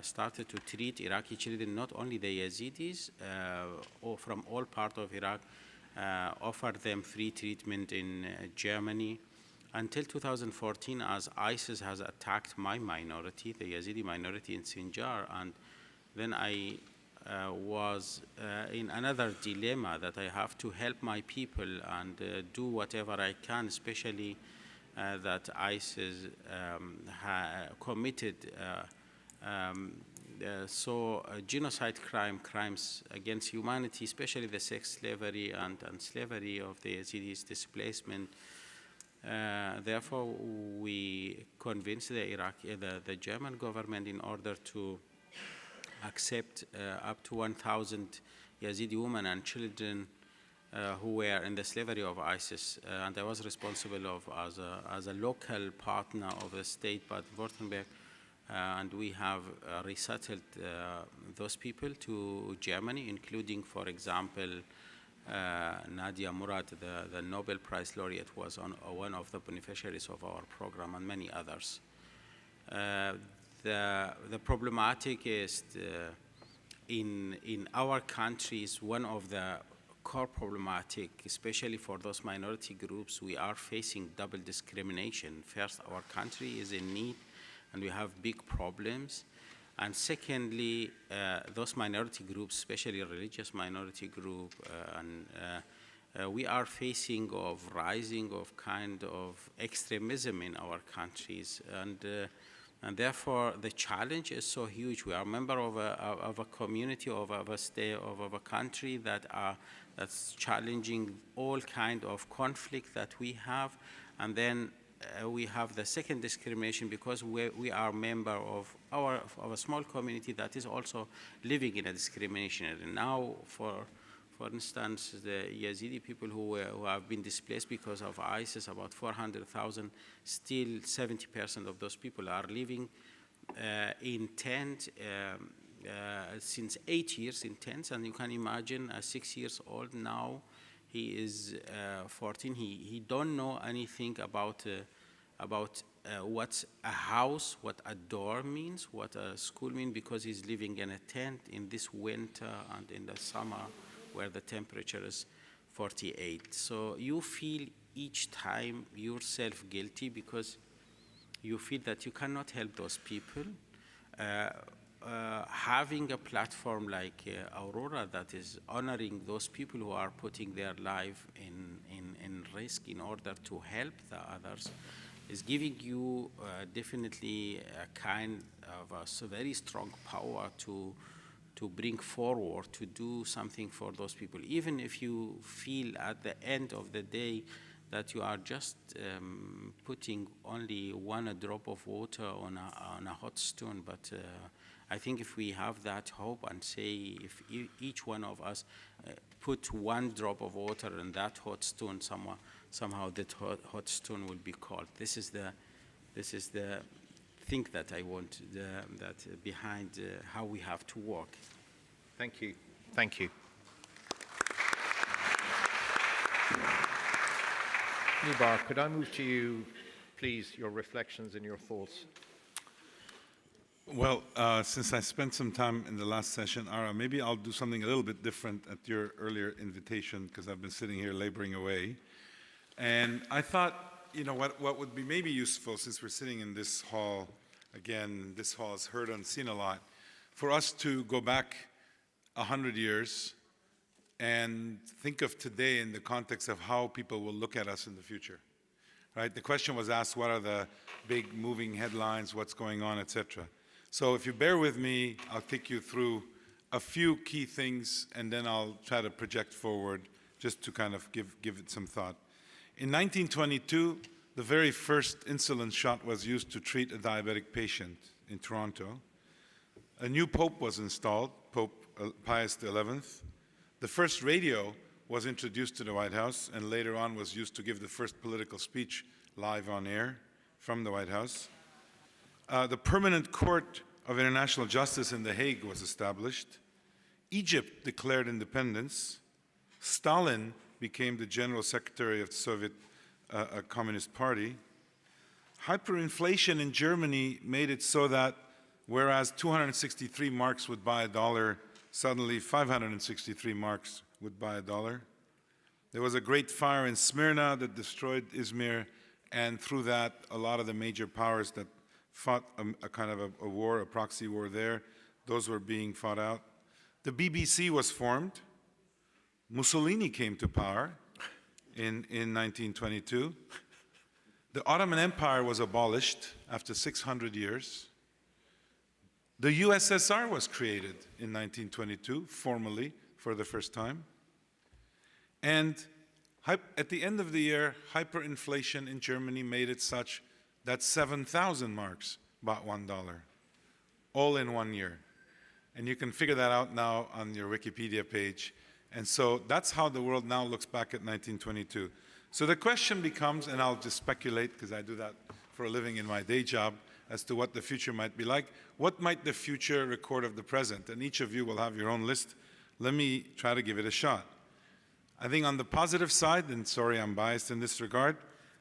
started to treat Iraqi children, not only the Yazidis, or from all parts of Iraq, offered them free treatment in Germany. Until 2014, as ISIS has attacked my minority, the Yazidi minority in Sinjar, and then I was in another dilemma that I have to help my people and do whatever I can, especially that ISIS committed genocide crimes against humanity, especially the sex slavery and slavery of the Yazidis, displacement. Therefore, we convinced the German government in order to accept up to 1,000 Yazidi women and children who were in the slavery of ISIS. And I was responsible as a local partner of the state, Baden-Württemberg, and we have resettled those people to Germany, including, for example, Nadia Murad, the Nobel Prize laureate, was one of the beneficiaries of our program, and many others. The problematic is in our countries, one of the core problematic, especially for those minority groups, we are facing double discrimination. First, our country is in need, and we have big problems. And secondly, those minority groups, especially religious minority group, we are facing of rising of kind of extremism in our countries. And therefore, the challenge is so huge. We are a member of a community, of a state, of a country that's challenging all kind of conflict that we have. And then we have the second discrimination because we are a member of a small community that is also living in a discrimination. And now, for instance, the Yazidi people who have been displaced because of ISIS, about 400,000, still 70% of those people are living in tents since 8 years in tents. And you can imagine a 6 years old now, he is 14. He don't know anything about what's a house, what a door means, what a school means, because he's living in a tent in this winter and in the summer where the temperature is 48. So you feel each time yourself guilty because you feel that you cannot help those people. Having a platform like Aurora that is honoring those people who are putting their life in risk in order to help the others is giving you definitely a kind of a very strong power to bring forward, to do something for those people. Even if you feel at the end of the day that you are just putting only one drop of water on a hot stone. But I think if we have that hope and say if each one of us put one drop of water in that hot stone, somehow that hot stone will be cold. This is the think that I want that behind how we have to work. Thank you. Thank you. Nubar, could I move to you, please, your reflections and your thoughts? Well, since I spent some time in the last session, Ara, maybe I'll do something a little bit different at your earlier invitation, because I've been sitting here laboring away. And I thought, you know, what would be maybe useful, since we're sitting in this hall, again, this hall is heard and seen a lot, for us to go back 100 years and think of today in the context of how people will look at us in the future, right? The question was asked, what are the big moving headlines, what's going on, etc. So if you bear with me, I'll take you through a few key things, and then I'll try to project forward just to kind of give it some thought. In 1922, the very first insulin shot was used to treat a diabetic patient in Toronto. A new pope was installed, Pope Pius XI. The first radio was introduced to the White House, and later on was used to give the first political speech live on air from the White House. The Permanent Court of International Justice in The Hague was established. Egypt declared independence. Stalin became the General Secretary of the Soviet Communist Party. Hyperinflation in Germany made it so that whereas 263 marks would buy $1, suddenly 563 marks would buy $1. There was a great fire in Smyrna that destroyed Izmir, and through that, a lot of the major powers that fought a kind of a war, a proxy war there, those were being fought out. The BBC was formed. Mussolini came to power in 1922. The Ottoman Empire was abolished after 600 years. The USSR was created in 1922, formally, for the first time. And at the end of the year, hyperinflation in Germany made it such that 7,000 marks bought $1, all in 1 year. And you can figure that out now on your Wikipedia page. And so that's how the world now looks back at 1922. So the question becomes, and I'll just speculate because I do that for a living in my day job, as to what the future might be like. What might the future record of the present? And each of you will have your own list. Let me try to give it a shot. I think on the positive side, and sorry I'm biased in this regard,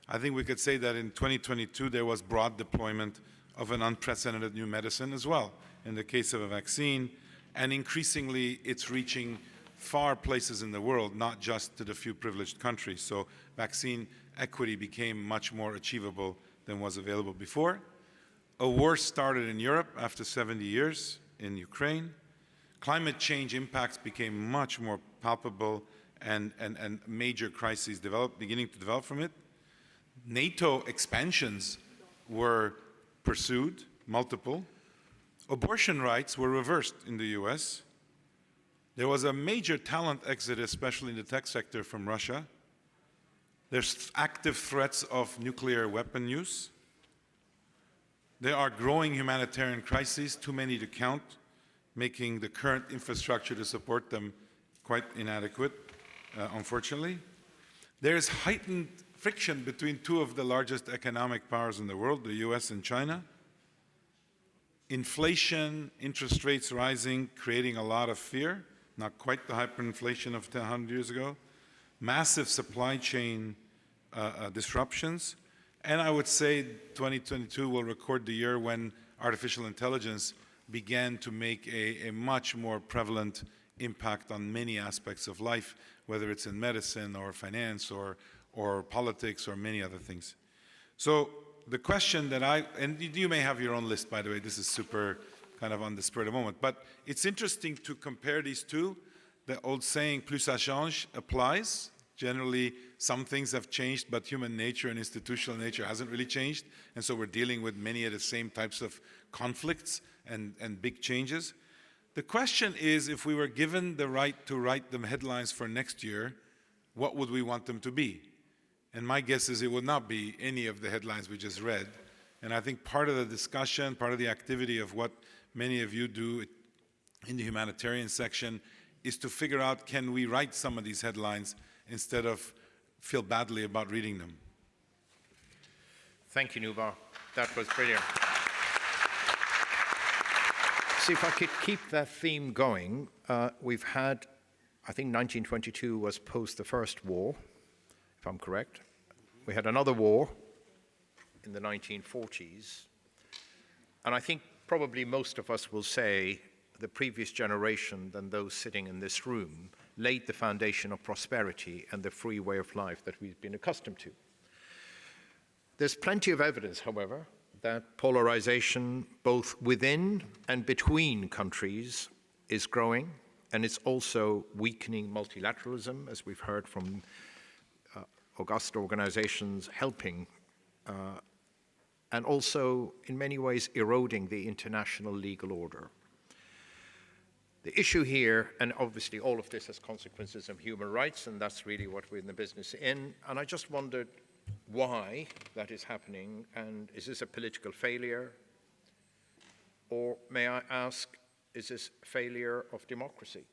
I think we could say that in 2022 there was broad deployment of an unprecedented new medicine as well, in the case of a vaccine, and increasingly it's reaching far places in the world, not just to the few privileged countries. So vaccine equity became much more achievable than was available before. A war started in Europe after 70 years in Ukraine. Climate change impacts became much more palpable, and major crises beginning to develop from it. NATO expansions were pursued, multiple. Abortion rights were reversed in the US. There was a major talent exit, especially in the tech sector, from Russia. There's active threats of nuclear weapon use. There are growing humanitarian crises, too many to count, making the current infrastructure to support them quite inadequate, unfortunately. There is heightened friction between two of the largest economic powers in the world, the US and China. Inflation, interest rates rising, creating a lot of fear, not quite the hyperinflation of 100 years ago. Massive supply chain disruptions. And I would say 2022 will record the year when artificial intelligence began to make a much more prevalent impact on many aspects of life, whether it's in medicine or finance or politics or many other things. So the question that and you may have your own list, by the way, this is super kind of on the spur of the moment, but it's interesting to compare these two. The old saying, plus ça change, applies. Generally, some things have changed, but human nature and institutional nature hasn't really changed, and so we're dealing with many of the same types of conflicts and big changes. The question is, if we were given the right to write the headlines for next year, what would we want them to be? And my guess is it would not be any of the headlines we just read. And I think part of the discussion, part of the activity of what many of you do in the humanitarian section is to figure out, can we write some of these headlines instead of feel badly about reading them? Thank you, Nubar. That was brilliant. See, if I could keep that theme going, we've had, I think 1922 was post the First War, if I'm correct. We had another war in the 1940s, and I think probably most of us will say the previous generation than those sitting in this room laid the foundation of prosperity and the free way of life that we've been accustomed to. There's plenty of evidence, however, that polarization both within and between countries is growing, and it's also weakening multilateralism, as we've heard from august organizations helping, and also in many ways eroding the international legal order. The issue here, and obviously all of this has consequences on human rights, and that's really what we're in the business in, and I just wondered why that is happening, and is this a political failure? Or may I ask, is this a failure of democracy?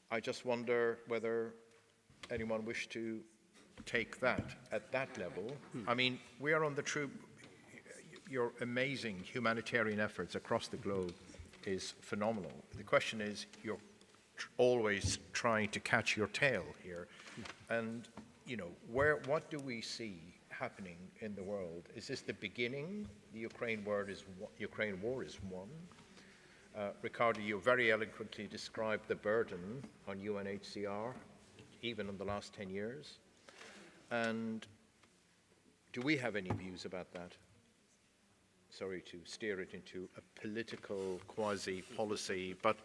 I just wonder whether anyone wished to take that at that level. I mean, we are on the true, your amazing humanitarian efforts across the globe is phenomenal. The question is, you're always trying to catch your tail here. And, you know, what do we see happening in the world? Is this the beginning? The Ukraine war is won. Ricardo, you very eloquently described the burden on UNHCR, even in the last 10 years. And do we have any views about that? Sorry to steer it into a political quasi-policy, but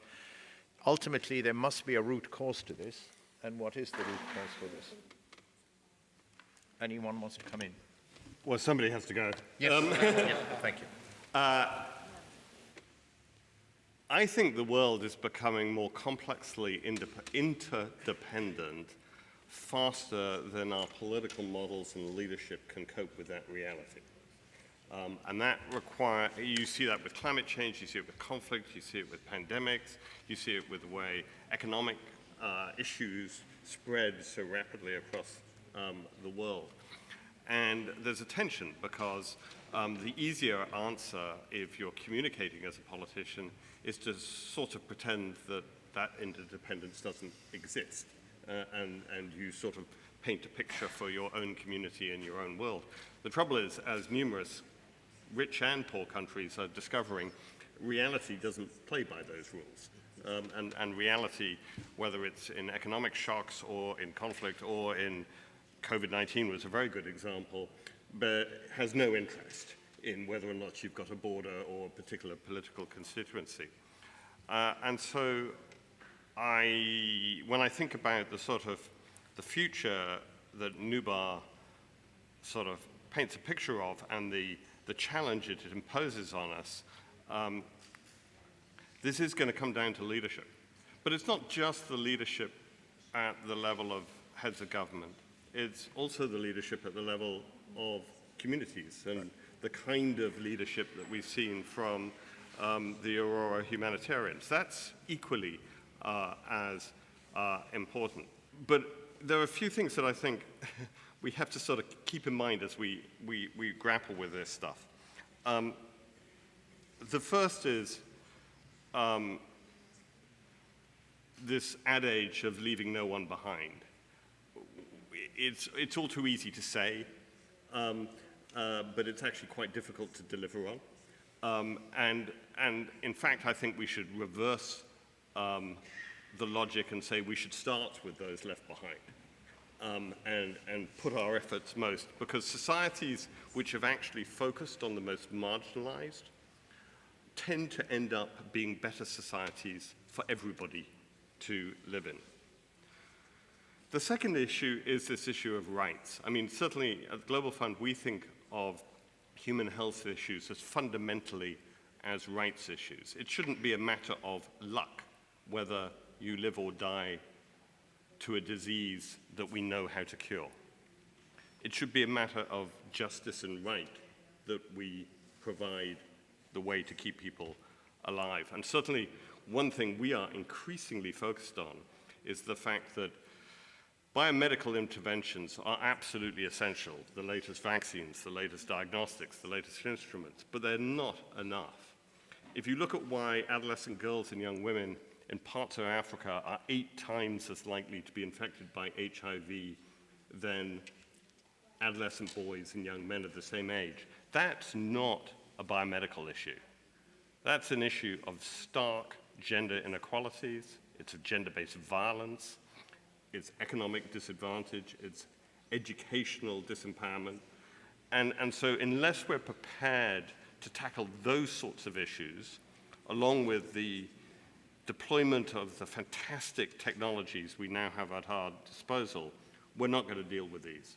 ultimately there must be a root cause to this. And what is the root cause for this? Anyone wants to come in? Well, somebody has to go. Yes, thank you. I think the world is becoming more complexly interdependent faster than our political models and leadership can cope with that reality. And that you see that with climate change, you see it with conflict, you see it with pandemics, you see it with the way economic issues spread so rapidly across the world. And there's a tension because the easier answer, if you're communicating as a politician, is to sort of pretend that that interdependence doesn't exist. And you sort of paint a picture for your own community and your own world. The trouble is, as numerous rich and poor countries are discovering, reality doesn't play by those rules. And reality, whether it's in economic shocks or in conflict or in COVID-19 was a very good example, but has no interest in whether or not you've got a border or a particular political constituency. And so when I think about the sort of the future that Nubar sort of paints a picture of and the challenge it imposes on us, this is going to come down to leadership. But it's not just the leadership at the level of heads of government. It's also the leadership at the level of communities and the kind of leadership that we've seen from the Aurora Humanitarians. That's equally as important. But there are a few things that I think we have to sort of keep in mind as we grapple with this stuff. The first is this adage of leaving no one behind. It's all too easy to say, but it's actually quite difficult to deliver on. And in fact, I think we should reverse the logic and say we should start with those left behind and put our efforts most, because societies which have actually focused on the most marginalized tend to end up being better societies for everybody to live in. The second issue is this issue of rights. I mean, certainly at the Global Fund, we think of human health issues as fundamentally as rights issues. It shouldn't be a matter of luck whether you live or die to a disease that we know how to cure. It should be a matter of justice and right that we provide the way to keep people alive. And certainly one thing we are increasingly focused on is the fact that biomedical interventions are absolutely essential, the latest vaccines, the latest diagnostics, the latest instruments, but they're not enough. If you look at why adolescent girls and young women in parts of Africa are 8 times as likely to be infected by HIV than adolescent boys and young men of the same age, that's not a biomedical issue. That's an issue of stark gender inequalities, it's of gender-based violence, it's economic disadvantage, it's educational disempowerment. And so unless we're prepared to tackle those sorts of issues, along with the deployment of the fantastic technologies we now have at our disposal, we're not going to deal with these.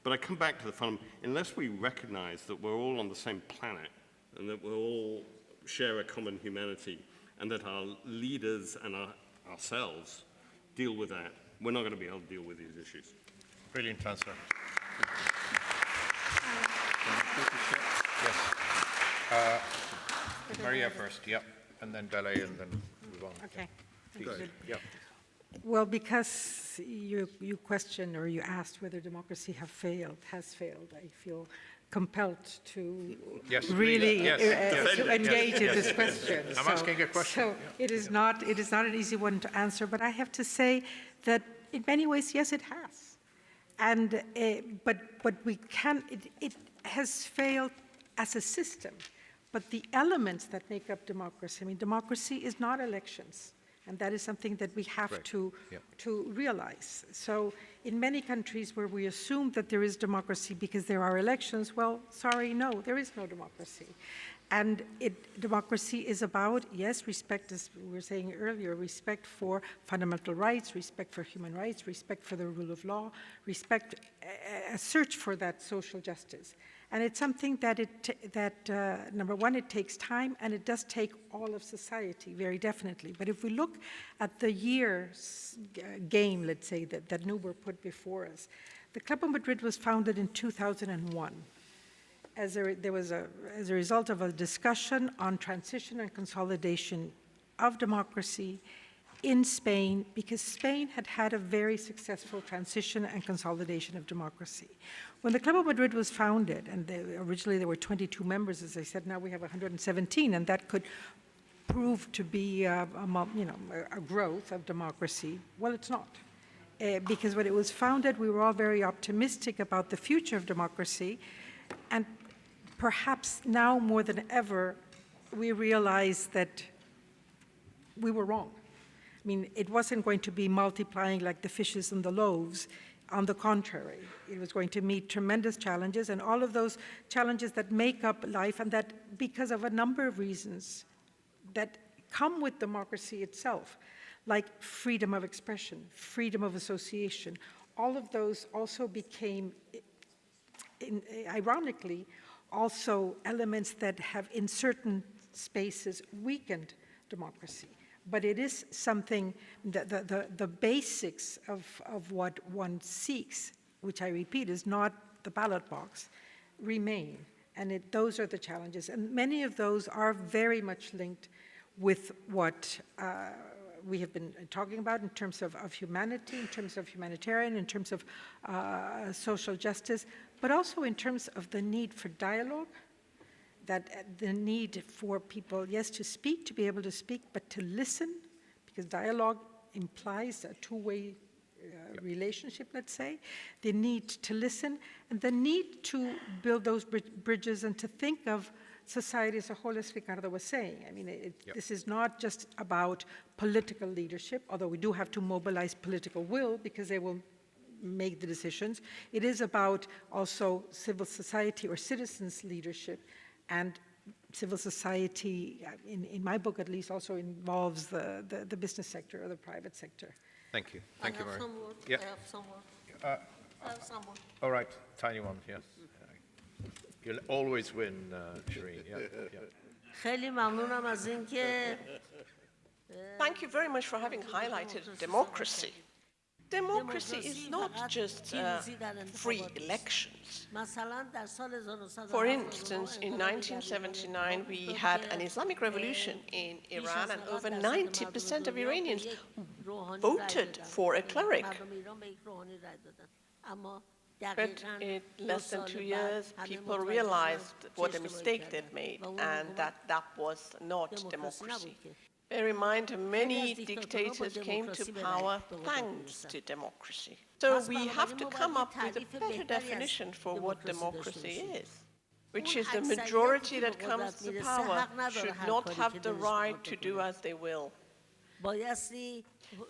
But I come back to the fundamental, unless we recognize that we're all on the same planet and that we all share a common humanity and that our leaders and ourselves deal with that, we're not going to be able to deal with these issues. Brilliant answer. Yes. Maria first, yep, and then Bele, and then move on. Okay. Please. Yep. Well, because you questioned or you asked whether democracy has failed, I feel compelled to really to engage in this question. I'm asking a question. So it is not an easy one to answer, but I have to say that in many ways, yes, it has. And but we can. It has failed as a system. But the elements that make up democracy, I mean, democracy is not elections. And that is something that we have to realize. So in many countries where we assume that there is democracy because there are elections, well, sorry, no, there is no democracy. And democracy is about, yes, respect, as we were saying earlier, respect for fundamental rights, respect for human rights, respect for the rule of law, respect, a search for that social justice. And it's something that, number one, it takes time, and it does take all of society, very definitely. But if we look at the year's game, let's say, that Nuber put before us, the Club of Madrid was founded in 2001 as a result of a discussion on transition and consolidation of democracy in Spain, because Spain had had a very successful transition and consolidation of democracy. When the Club of Madrid was founded, and originally there were 22 members, as I said, now we have 117, and that could prove to be a growth of democracy. Well, it's not. Because when it was founded, we were all very optimistic about the future of democracy, and perhaps now more than ever, we realize that we were wrong. I mean, it wasn't going to be multiplying like the fishes and the loaves. On the contrary, it was going to meet tremendous challenges, and all of those challenges that make up life, and that because of a number of reasons that come with democracy itself, like freedom of expression, freedom of association, all of those also became, ironically, also elements that have in certain spaces weakened democracy. But it is something, the basics of what one seeks, which I repeat is not the ballot box, remain. And those are the challenges. And many of those are very much linked with what we have been talking about in terms of humanity, in terms of humanitarian, in terms of social justice, but also in terms of the need for dialogue, that the need for people, yes, to speak, to be able to speak, but to listen, because dialogue implies a two-way relationship, let's say, the need to listen, and the need to build those bridges and to think of society as a whole, as Ricardo was saying. I mean, this is not just about political leadership, although we do have to mobilize political will because they will make the decisions. It is about also civil society or citizens' leadership. And civil society, in my book at least, also involves the business sector or the private sector. Thank you. Thank you, Mary. I have some more. All right, tiny one, yes. You'll always win, Shireen. خیلی ممنونم از اینکه Thank you very much for having highlighted democracy. Democracy is not just free elections. For instance, in 1979, we had an Islamic revolution in Iran, and over 90% of Iranians voted for a cleric. But in less than 2 years, people realized what a mistake they'd made and that that was not democracy. Bear in mind, many dictators came to power thanks to democracy. So we have to come up with a better definition for what democracy is, which is the majority that comes to power should not have the right to do as they will.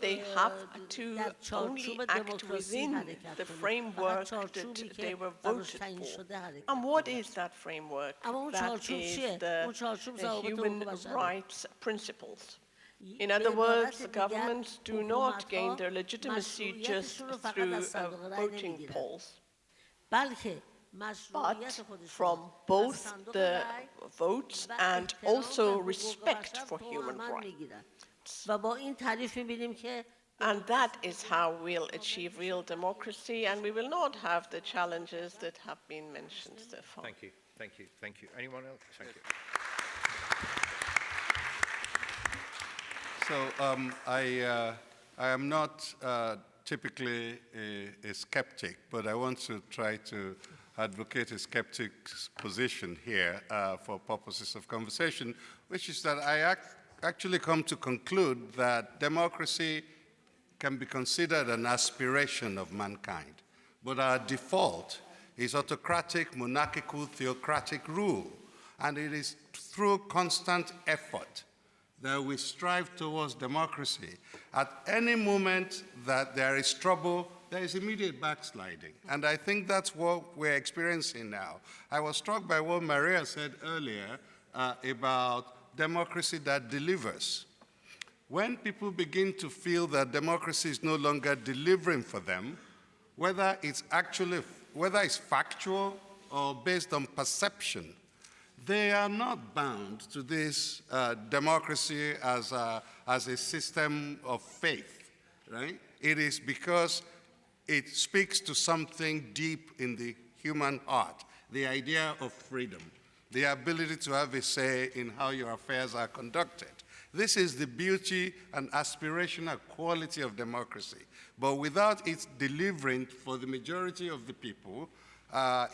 They have to only act within the framework that they were voted for. And what is that framework? That is the human rights principles. In other words, governments do not gain their legitimacy just through voting polls, but from both the votes and also respect for human rights. And that is how we'll achieve real democracy, and we will not have the challenges that have been mentioned so far. Thank you, thank you, thank you. Anyone else? Thank you. So I am not typically a skeptic, but I want to try to advocate a skeptic's position here for purposes of conversation, which is that I actually come to conclude that democracy can be considered an aspiration of mankind, but our default is autocratic, monarchical, theocratic rule, and it is through constant effort that we strive towards democracy. At any moment that there is trouble, there is immediate backsliding, and I think that's what we're experiencing now. I was struck by what Maria said earlier about democracy that delivers. When people begin to feel that democracy is no longer delivering for them, whether it's factual or based on perception, they are not bound to this democracy as a system of faith, right? It is because it speaks to something deep in the human heart, the idea of freedom, the ability to have a say in how your affairs are conducted. This is the beauty and aspirational quality of democracy. But without its delivering for the majority of the people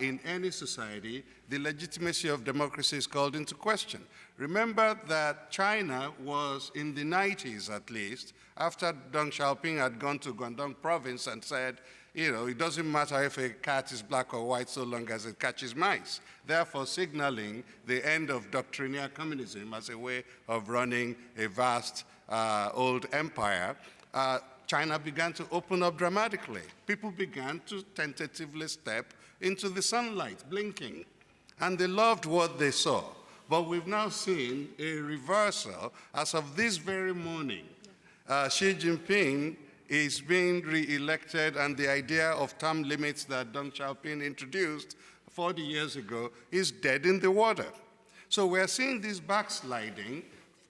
in any society, the legitimacy of democracy is called into question. Remember that China was, in the 90s at least, after Deng Xiaoping had gone to Guangdong province and said, you know, it doesn't matter if a cat is black or white so long as it catches mice, therefore signaling the end of doctrinaire communism as a way of running a vast old empire. China began to open up dramatically. People began to tentatively step into the sunlight, blinking, and they loved what they saw. But we've now seen a reversal. As of this very morning, Xi Jinping is being re-elected, and the idea of term limits that Deng Xiaoping introduced 40 years ago is dead in the water. So we're seeing this backsliding,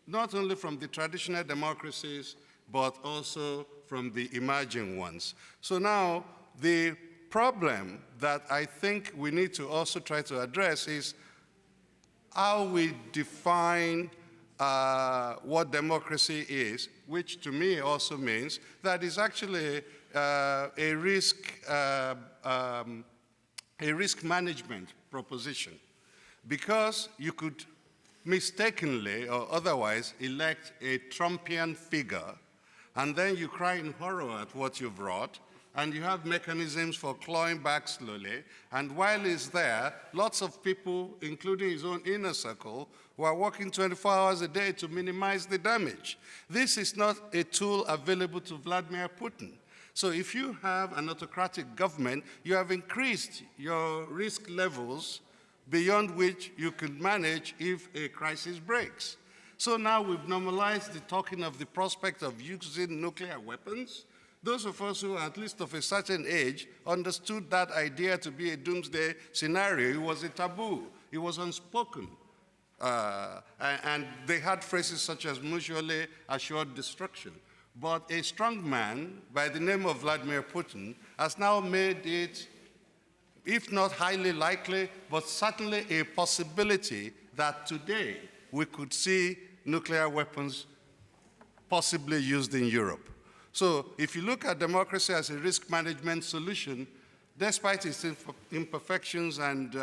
not only from the traditional democracies, but also from the emerging ones. So now the problem that I think we need to also try to address is how we define what democracy is, which to me also means that it's actually a risk management proposition, because you could mistakenly or otherwise elect a Trumpian figure, and then you cry in horror at what you've wrought, and you have mechanisms for clawing back slowly, and while he's there, lots of people, including his own inner circle, who are working 24 hours a day to minimize the damage. This is not a tool available to Vladimir Putin. So if you have an autocratic government, you have increased your risk levels beyond which you could manage if a crisis breaks. So now we've normalized the talking of the prospect of using nuclear weapons. Those of us who are at least of a certain age understood that idea to be a doomsday scenario. It was a taboo. It was unspoken. And they had phrases such as mutually assured destruction. But a strong man by the name of Vladimir Putin has now made it, if not highly likely, but certainly a possibility that today we could see nuclear weapons possibly used in Europe. So if you look at democracy as a risk management solution, despite its imperfections and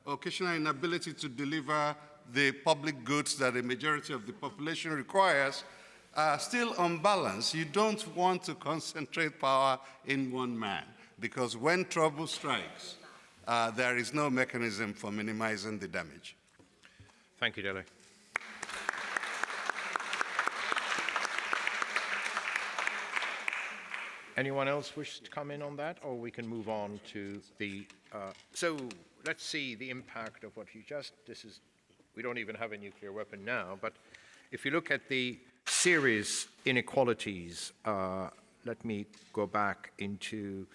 occasional inability to deliver the public goods that a majority of the population requires, still on balance, you don't want to concentrate power in one man, because when trouble strikes, there is no mechanism for minimizing the damage. Thank you, Dele. Anyone else wish to come in on that, or we can move on to the, so let's see the impact of what you just, we don't even have a nuclear weapon now, but if you look at the serious inequalities, let me go back into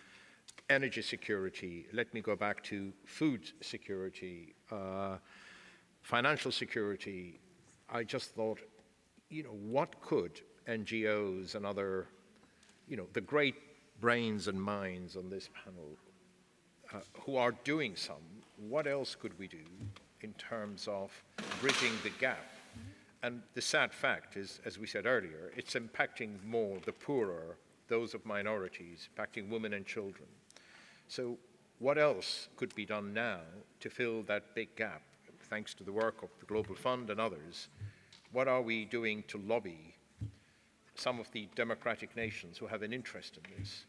energy security, let me go back to food security, financial security. I just thought, what could NGOs and other, the great brains and minds on this panel who are doing some, what else could we do in terms of bridging the gap? And the sad fact is, as we said earlier, it's impacting more the poorer, those of minorities, impacting women and children. So what else could be done now to fill that big gap, thanks to the work of the Global Fund and others? What are we doing to lobby some of the democratic nations who have an interest in this?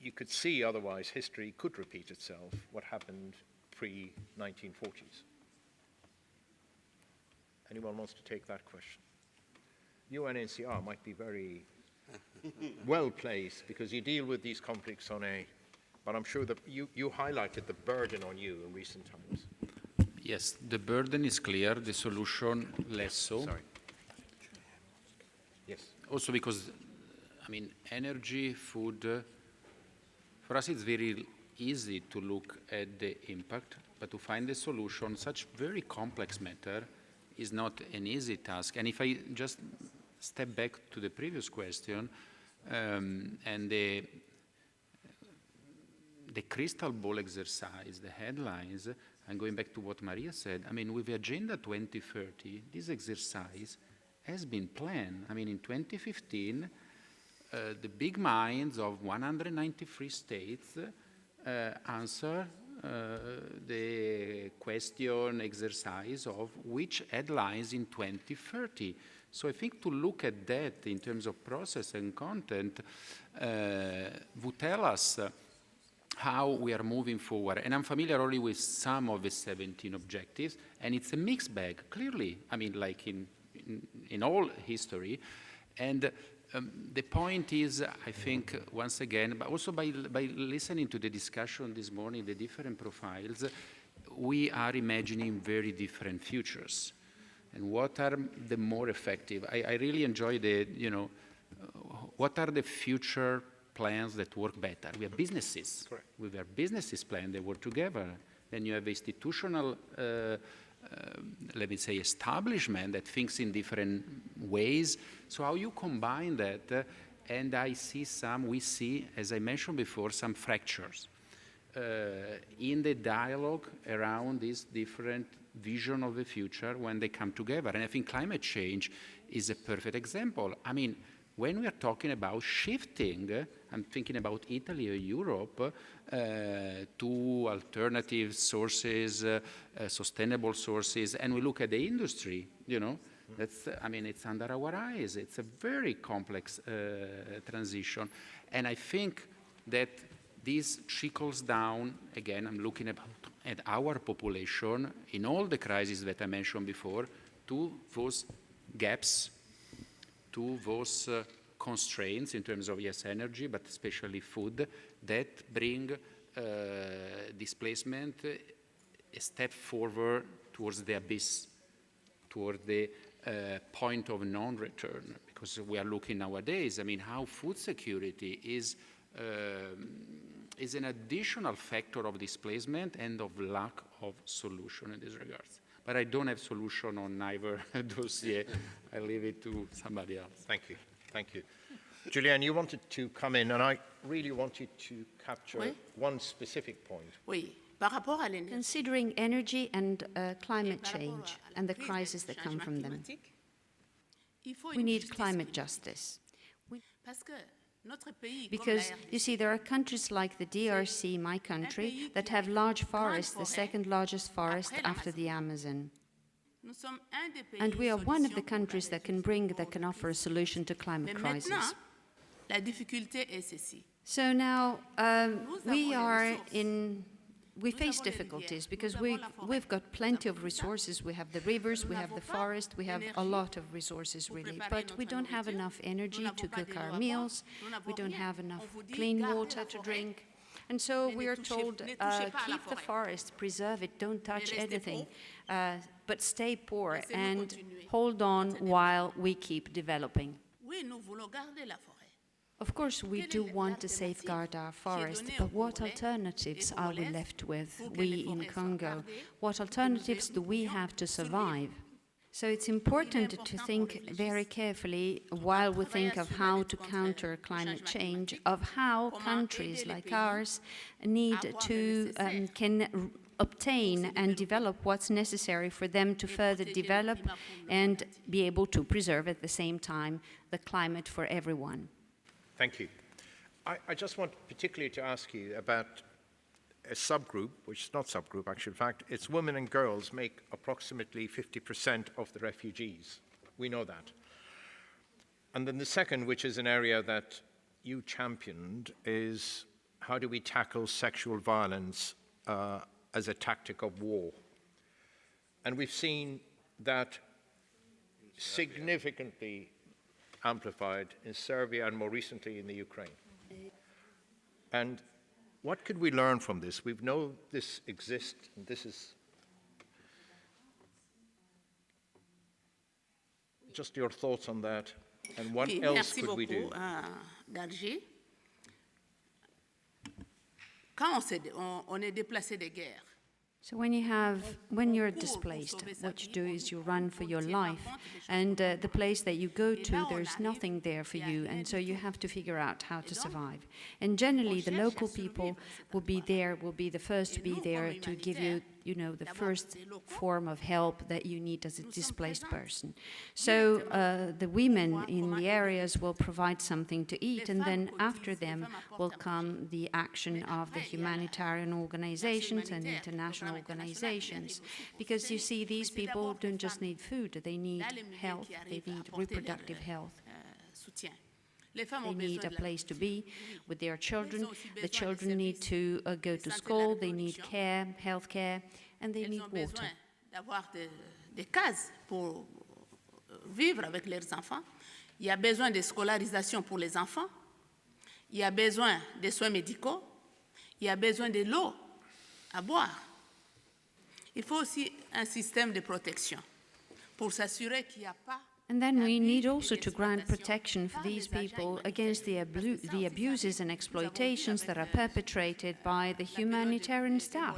You could see otherwise history could repeat itself, what happened pre-1940s. Anyone wants to take that question? UNHCR might be very well placed because you deal with these conflicts but I'm sure that you highlighted the burden on you in recent times. Yes, the burden is clear, the solution less so. Sorry. Yes. Also because, energy, food, for us it's very easy to look at the impact, but to find a solution, such very complex matter, is not an easy task. And if I just step back to the previous question, and the crystal ball exercise, the headlines, and going back to what Maria said, with the Agenda 2030, this exercise has been planned. In 2015, the big minds of 193 states answer the question exercise of which headlines in 2030. So I think to look at that in terms of process and content would tell us how we are moving forward. And I'm familiar only with some of the 17 objectives, and it's a mixed bag, clearly, like in all history. And the point is, I think, once again, but also by listening to the discussion this morning, the different profiles, we are imagining very different futures. And what are the more effective? I really enjoy the, what are the future plans that work better? We have businesses. Correct. We have businesses plan, they work together. Then you have institutional let me say, establishment that thinks in different ways. So how you combine that, and we see, as I mentioned before, some fractures in the dialogue around this different vision of the future when they come together. And I think climate change is a perfect example. When we are talking about shifting, I'm thinking about Italy or Europe, to alternative sources, sustainable sources, and we look at the industry, that's, it's under our eyes. It's a very complex transition. And I think that this trickles down, again, I'm looking at our population in all the crises that I mentioned before, to those gaps, to those constraints in terms of, yes, energy, but especially food, that bring displacement a step forward towards the abyss, toward the point of non-return. Because we are looking nowadays, how food security is an additional factor of displacement and of lack of solution in this regards. But I don't have solution on neither dossier. I leave it to somebody else. Thank you. Thank you. Julianne, you wanted to come in, and I really wanted to capture one specific point. Oui. Par rapport à l'énergie. Considering energy and climate change and the crises that come from them, we need climate justice. Parce que Because, you see, there are countries like the DRC, my country, that have large forests, the second largest forest after the Amazon. And we are one of the countries that can offer a solution to climate crisis. So now we face difficulties because we've got plenty of resources. We have the rivers, we have the forest, we have a lot of resources really, but we don't have enough energy to cook our meals, we don't have enough clean water to drink. And so we are told, keep the forest, preserve it, don't touch anything, but stay poor and hold on while we keep developing. Of course, we do want to safeguard our forest, but what alternatives are we left with, we in Congo? What alternatives do we have to survive? So it's important to think very carefully while we think of how to counter climate change, of how countries like ours can obtain and develop what's necessary for them to further develop and be able to preserve at the same time the climate for everyone. Thank you. I just want particularly to ask you about a subgroup, which is not subgroup, actually. In fact, it's women and girls make approximately 50% of the refugees. We know that. And then the second, which is an area that you championed, is how do we tackle sexual violence as a tactic of war? And we've seen that significantly amplified in Serbia and more recently in the Ukraine. And what could we learn from this? We know this exists, and this is just your thoughts on that, and what else could we do? Darzi. Quand on est déplacé de guerre, So when you're displaced, what you do is you run for your life, and the place that you go to, there's nothing there for you, and so you have to figure out how to survive. And generally, the local people will be the first to be there to give you, the first form of help that you need as a displaced person. So the women in the areas will provide something to eat, and then after them will come the action of the humanitarian organizations and international organizations. Because you see, these people don't just need food, they need health, they need reproductive health. They need a place to be with their children. The children need to go to school, they need care, health care, and they need water. D'avoir des cases pour vivre avec leurs enfants. Il y a besoin de scolarisation pour les enfants. Il y a besoin de soins médicaux. Il y a besoin de l'eau à boire. Il faut aussi un système de protection pour s'assurer qu'il n'y a pas. And then we need also to grant protection for these people against the abuses and exploitations that are perpetrated by the humanitarian staff.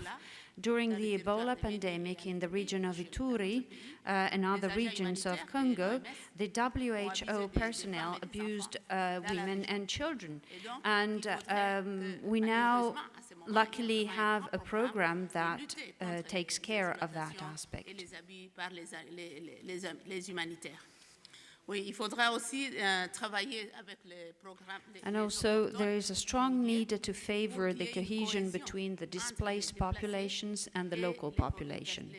During the Ebola pandemic in the region of Ituri and other regions of Congo, the WHO personnel abused women and children. And we now luckily have a program that takes care of that aspect. And also, there is a strong need to favor the cohesion between the displaced populations and the local population.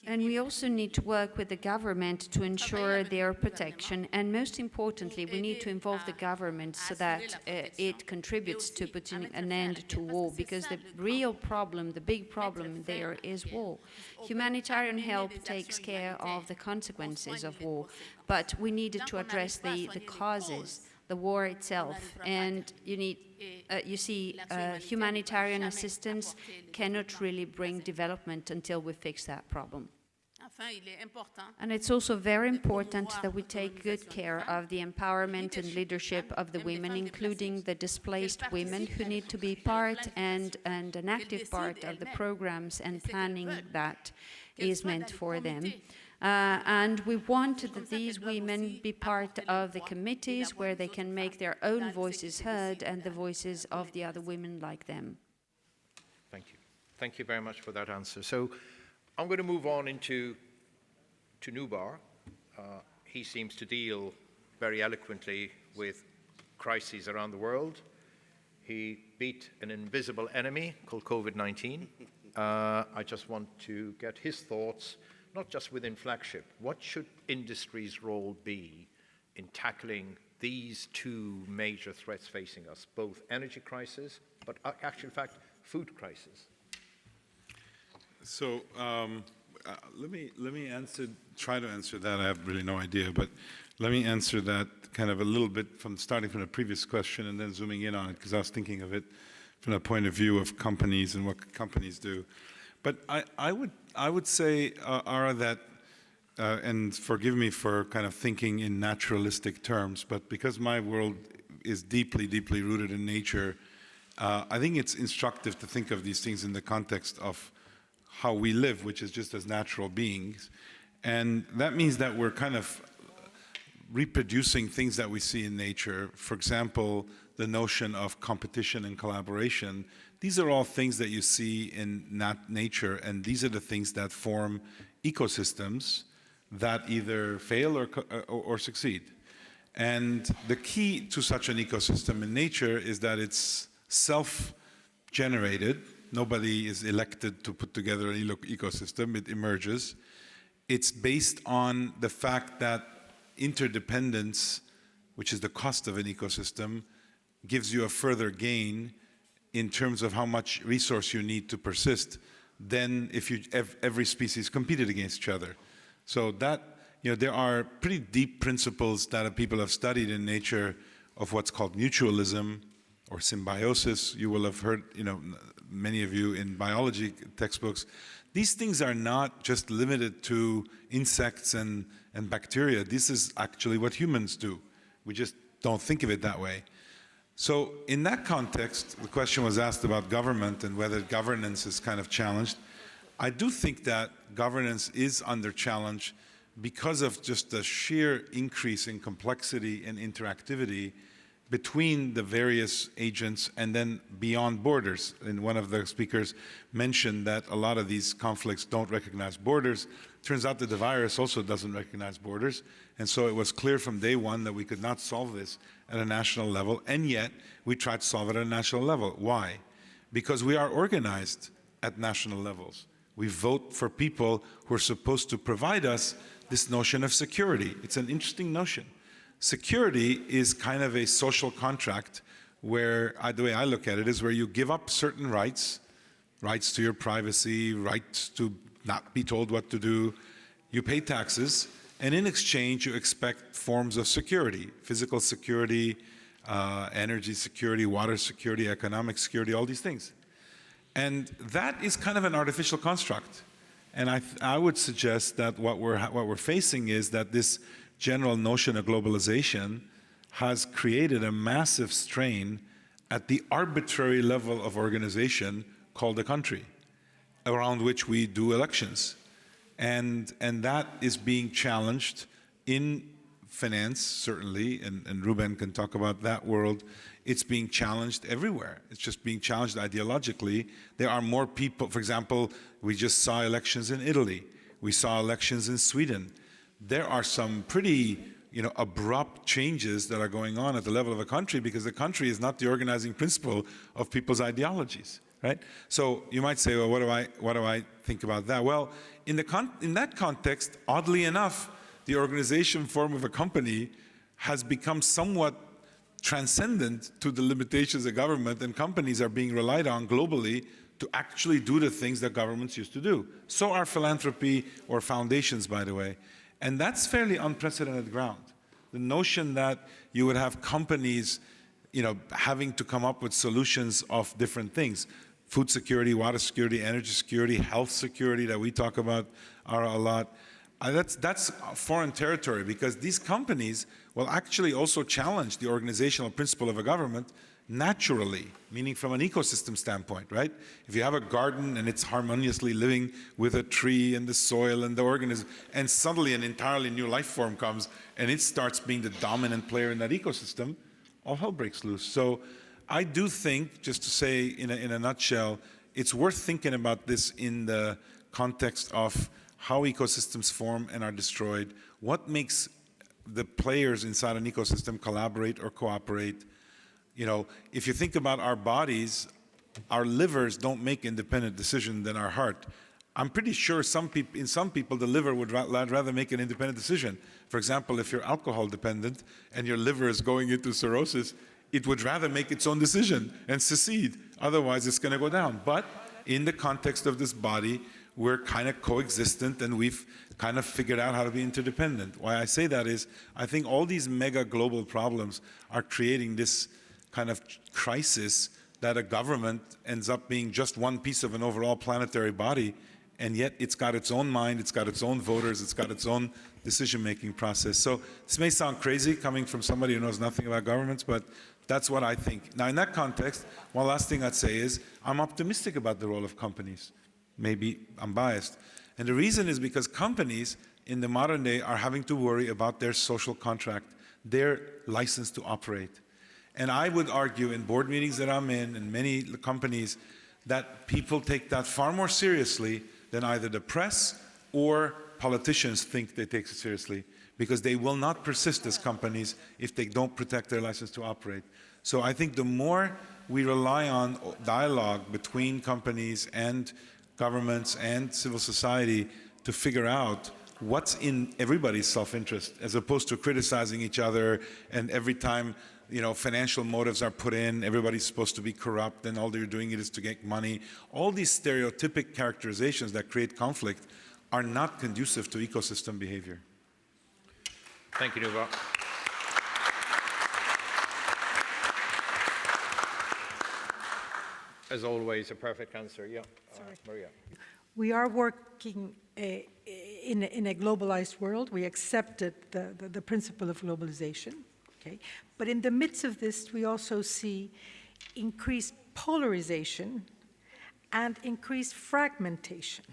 And we also need to work with the government to ensure their protection. And most importantly, we need to involve the government so that it contributes to putting an end to war, because the real problem, the big problem there is war. Humanitarian help takes care of the consequences of war, but we needed to address the causes, the war itself. And you see, humanitarian assistance cannot really bring development until we fix that problem. And it's also very important that we take good care of the empowerment and leadership of the women, including the displaced women, who need to be part and an active part of the programs and planning that is meant for them. And we want that these women be part of the committees where they can make their own voices heard and the voices of the other women like them. Thank you. Thank you very much for that answer. So I'm going to move on to Nubar. He seems to deal very eloquently with crises around the world. He beat an invisible enemy called COVID-19. I just want to get his thoughts, not just within Flagship. What should industry's role be in tackling these two major threats facing us, both energy crisis, but actual fact, food crisis? So let me try to answer that. I have really no idea, but let me answer that kind of a little bit starting from the previous question and then zooming in on it, because I was thinking of it from the point of view of companies and what companies do. But I would say, Ara, that, and forgive me for kind of thinking in naturalistic terms, but because my world is deeply, deeply rooted in nature, I think it's instructive to think of these things in the context of how we live, which is just as natural beings. And that means that we're kind of reproducing things that we see in nature. For example, the notion of competition and collaboration. These are all things that you see in nature, and these are the things that form ecosystems that either fail or succeed. And the key to such an ecosystem in nature is that it's self-generated. Nobody is elected to put together an ecosystem. It emerges. It's based on the fact that interdependence, which is the cost of an ecosystem, gives you a further gain in terms of how much resource you need to persist than if every species competed against each other. So that, there are pretty deep principles that people have studied in nature of what's called mutualism or symbiosis. You will have heard, many of you in biology textbooks. These things are not just limited to insects and bacteria. This is actually what humans do. We just don't think of it that way. So in that context, the question was asked about government and whether governance is kind of challenged. I do think that governance is under challenge because of just the sheer increase in complexity and interactivity between the various agents and then beyond borders. And one of the speakers mentioned that a lot of these conflicts don't recognize borders. Turns out that the virus also doesn't recognize borders. And so it was clear from day one that we could not solve this at a national level, and yet we tried to solve it at a national level. Why? Because we are organized at national levels. We vote for people who are supposed to provide us this notion of security. It's an interesting notion. Security is kind of a social contract where, the way I look at it, is where you give up certain rights to your privacy, rights to not be told what to do. You pay taxes, and in exchange you expect forms of security, physical security, energy security, water security, economic security, all these things. And that is kind of an artificial construct. And I would suggest that what we're facing is that this general notion of globalization has created a massive strain at the arbitrary level of organization called a country, around which we do elections. And that is being challenged in finance, certainly, and Ruben can talk about that world. It's being challenged everywhere. It's just being challenged ideologically. There are more people, for example, we just saw elections in Italy. We saw elections in Sweden. There are some pretty, abrupt changes that are going on at the level of a country because the country is not the organizing principle of people's ideologies, right? So you might say, well, what do I think about that? Well, in that context, oddly enough, the organization form of a company has become somewhat transcendent to the limitations of government, and companies are being relied on globally to actually do the things that governments used to do. So are philanthropy or foundations, by the way. And that's fairly unprecedented ground. The notion that you would have companies, having to come up with solutions of different things, food security, water security, energy security, health security that we talk about are a lot. That's foreign territory because these companies will actually also challenge the organizational principle of a government naturally, meaning from an ecosystem standpoint, right? If you have a garden and it's harmoniously living with a tree and the soil and the organism, and suddenly an entirely new life form comes and it starts being the dominant player in that ecosystem, all hell breaks loose. So I do think, just to say in a nutshell, it's worth thinking about this in the context of how ecosystems form and are destroyed, what makes the players inside an ecosystem collaborate or cooperate. You know, if you think about our bodies, our livers don't make independent decisions than our heart. I'm pretty sure in some people, the liver would rather make an independent decision. For example, if you're alcohol dependent and your liver is going into cirrhosis, it would rather make its own decision and secede. Otherwise, it's going to go down. But in the context of this body, we're kind of coexistent, and we've kind of figured out how to be interdependent. Why I say that is, I think all these mega global problems are creating this kind of crisis that a government ends up being just one piece of an overall planetary body, and yet it's got its own mind, it's got its own voters, it's got its own decision-making process. So this may sound crazy coming from somebody who knows nothing about governments, but that's what I think. Now, in that context, one last thing I'd say is I'm optimistic about the role of companies. Maybe I'm biased. And the reason is because companies in the modern day are having to worry about their social contract, their license to operate. And I would argue in board meetings that I'm in many companies, that people take that far more seriously than either the press or politicians think they take it seriously, because they will not persist as companies if they don't protect their license to operate. So I think the more we rely on dialogue between companies and governments and civil society to figure out what's in everybody's self-interest, as opposed to criticizing each other, and every time financial motives are put in, everybody's supposed to be corrupt and all they're doing is to get money. All these stereotypic characterizations that create conflict are not conducive to ecosystem behavior. Thank you, Nuva. As always, a perfect answer. Yeah, Maria. We are working in a globalized world. We accepted the principle of globalization. Okay. But in the midst of this, we also see increased polarization and increased fragmentation.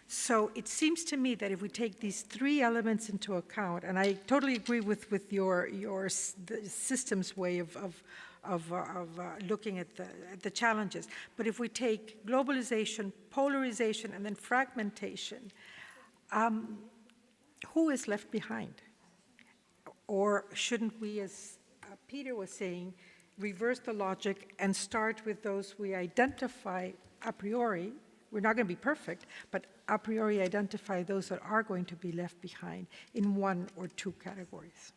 So it seems to me that if we take these three elements into account, and I totally agree with your the system's way of looking at the challenges, but if we take globalization, polarization, and then fragmentation, who is left behind? Or shouldn't we, as Peter was saying, reverse the logic and start with those we identify a priori? We're not going to be perfect, but a priori identify those that are going to be left behind in one or two categories.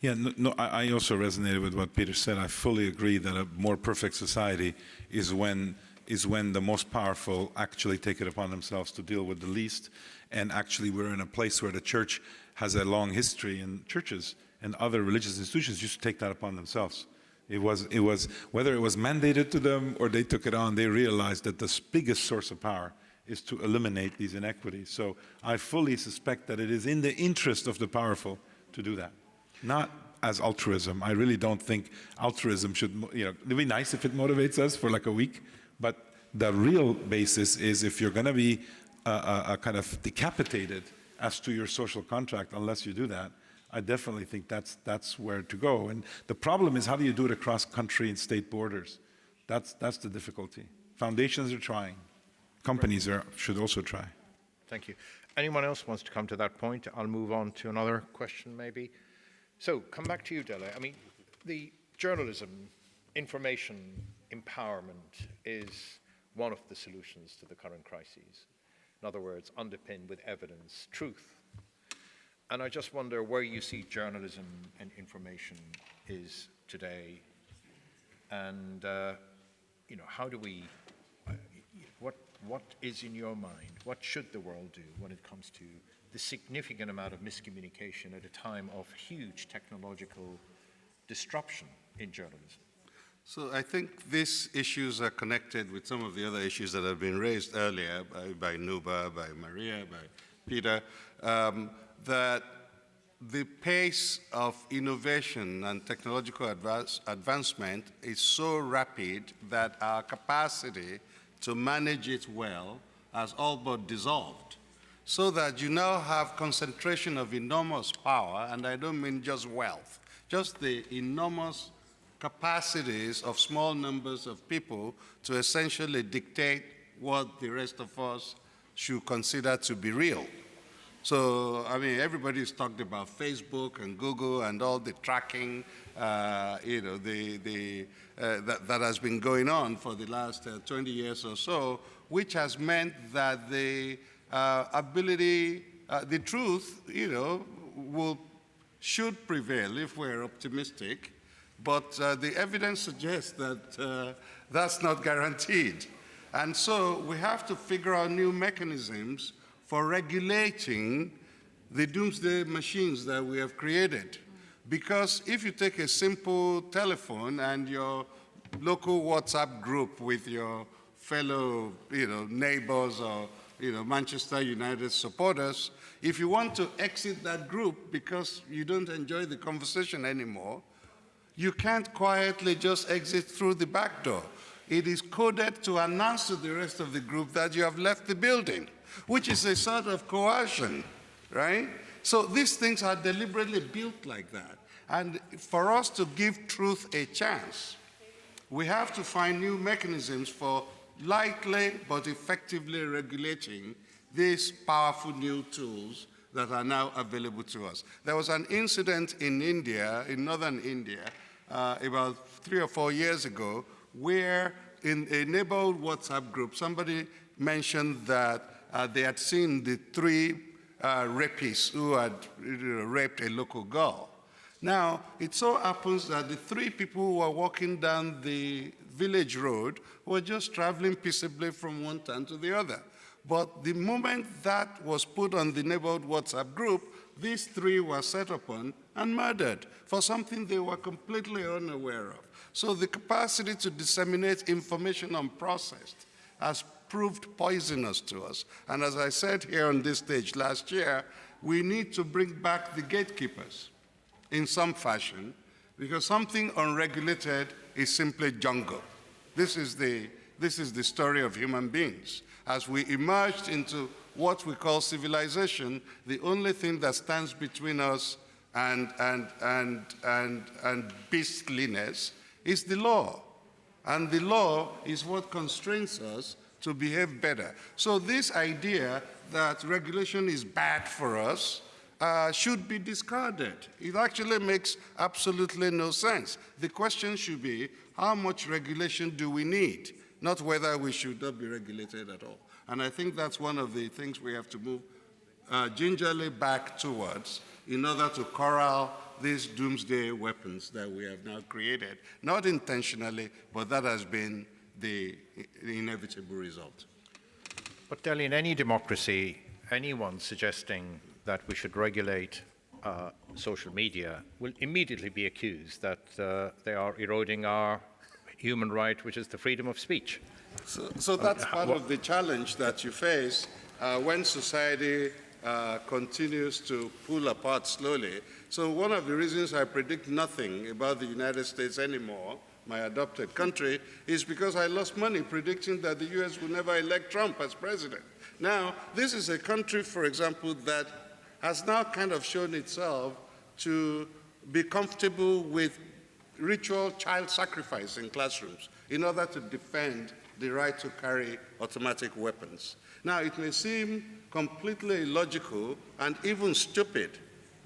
Yeah, I also resonated with what Peter said. I fully agree that a more perfect society is when the most powerful actually take it upon themselves to deal with the least. And actually, we're in a place where the church has a long history, and churches and other religious institutions used to take that upon themselves. It was whether it was mandated to them or they took it on, they realized that the biggest source of power is to eliminate these inequities. So I fully suspect that it is in the interest of the powerful to do that, not as altruism. I really don't think altruism should, it'd be nice if it motivates us for like a week, but the real basis is if you're going to be kind of decapitated as to your social contract, unless you do that, I definitely think that's where to go. And the problem is, how do you do it across country and state borders? That's the difficulty. Foundations are trying. Companies should also try. Thank you. Anyone else wants to come to that point? I'll move on to another question, maybe. So, come back to you, Dele. I mean, the journalism, information, empowerment is one of the solutions to the current crises. In other words, underpinned with evidence, truth. And I just wonder where you see journalism and information is today, and how do we? What is in your mind? What should the world do when it comes to the significant amount of miscommunication at a time of huge technological disruption in journalism? So I think these issues are connected with some of the other issues that have been raised earlier by Nuba, by Maria, by Peter, that the pace of innovation and technological advancement is so rapid that our capacity to manage it well has all but dissolved. So that you now have concentration of enormous power, and I don't mean just wealth, just the enormous capacities of small numbers of people to essentially dictate what the rest of us should consider to be real. So, I mean, everybody's talked about Facebook and Google and all the tracking, that has been going on for the last 20 years or so, which has meant that the the truth, should prevail if we're optimistic, but the evidence suggests that that's not guaranteed. And so we have to figure out new mechanisms for regulating the doomsday machines that we have created. Because if you take a simple telephone and your local WhatsApp group with your fellow, neighbors or, Manchester United supporters, if you want to exit that group because you don't enjoy the conversation anymore, you can't quietly just exit through the back door. It is coded to announce to the rest of the group that you have left the building, which is a sort of coercion, right? So these things are deliberately built like that. And for us to give truth a chance, we have to find new mechanisms for lightly but effectively regulating these powerful new tools that are now available to us. There was an incident in India, in northern India, about 3 or 4 years ago, where in a neighborhood WhatsApp group, somebody mentioned that they had seen the 3 rapists who had raped a local girl. Now, it so happens that the 3 people who were walking down the village road were just traveling peaceably from one town to the other. But the moment that was put on the neighborhood WhatsApp group, these 3 were set upon and murdered for something they were completely unaware of. So the capacity to disseminate information unprocessed has proved poisonous to us. And as I said here on this stage last year, we need to bring back the gatekeepers in some fashion, because something unregulated is simply jungle. This is the story of human beings. As we emerged into what we call civilization, the only thing that stands between us and beastliness is the law. And the law is what constrains us to behave better. So this idea that regulation is bad for us should be discarded. It actually makes absolutely no sense. The question should be, how much regulation do we need? Not whether we should not be regulated at all. And I think that's one of the things we have to move gingerly back towards in order to corral these doomsday weapons that we have now created, not intentionally, but that has been the inevitable result. But Delhi, in any democracy, anyone suggesting that we should regulate social media will immediately be accused that they are eroding our human right, which is the freedom of speech. So that's part of the challenge that you face when society continues to pull apart slowly. So one of the reasons I predict nothing about the United States anymore, my adopted country, is because I lost money predicting that the US will never elect Trump as president. Now, this is a country, for example, that has now kind of shown itself to be comfortable with ritual child sacrifice in classrooms in order to defend the right to carry automatic weapons. Now, it may seem completely illogical and even stupid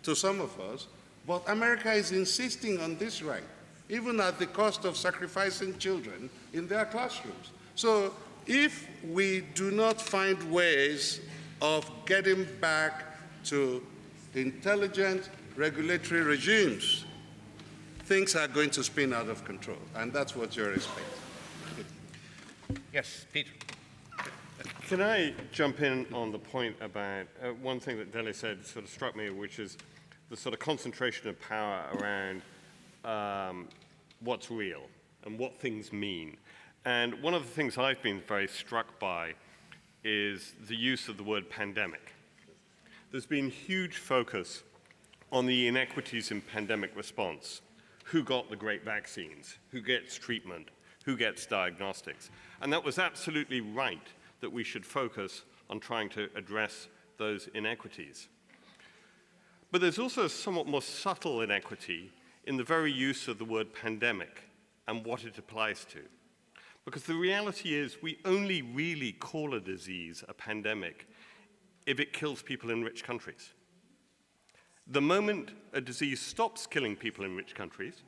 to some of us, but America is insisting on this right, even at the cost of sacrificing children in their classrooms. So if we do not find ways of getting back to intelligent regulatory regimes, things are going to spin out of control, and that's what you're expecting. Yes, Peter. Can I jump in on the point about one thing that Delhi said sort of struck me, which is the sort of concentration of power around what's real and what things mean. And one of the things I've been very struck by is the use of the word pandemic. There's been huge focus on the inequities in pandemic response. Who got the great vaccines? Who gets treatment? Who gets diagnostics? And that was absolutely right that we should focus on trying to address those inequities. But there's also a somewhat more subtle inequity in the very use of the word pandemic and what it applies to. Because the reality is we only really call a disease a pandemic if it kills people in rich countries. The moment a disease stops killing people in rich countries,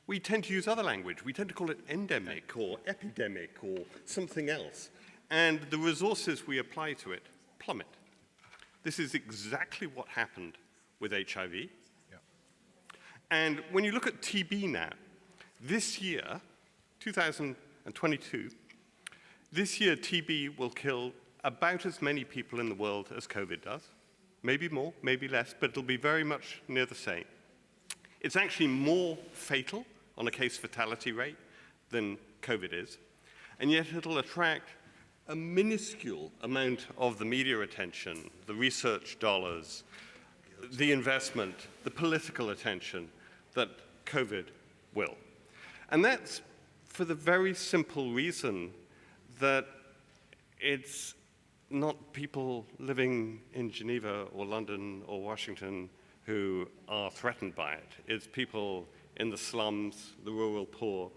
we tend to use other language. We tend to call it endemic or epidemic or something else. And the resources we apply to it plummet. This is exactly what happened with HIV. Yeah. And when you look at TB now, this year, 2022, this year TB will kill about as many people in the world as COVID does. Maybe more, maybe less, but it'll be very much near the same. It's actually more fatal on a case fatality rate than COVID is, and yet it'll attract a minuscule amount of the media attention, the research dollars, the investment, the political attention that COVID will. And that's for the very simple reason that it's not people living in Geneva or London or Washington who are threatened by it. It's people in the slums, the rural poor,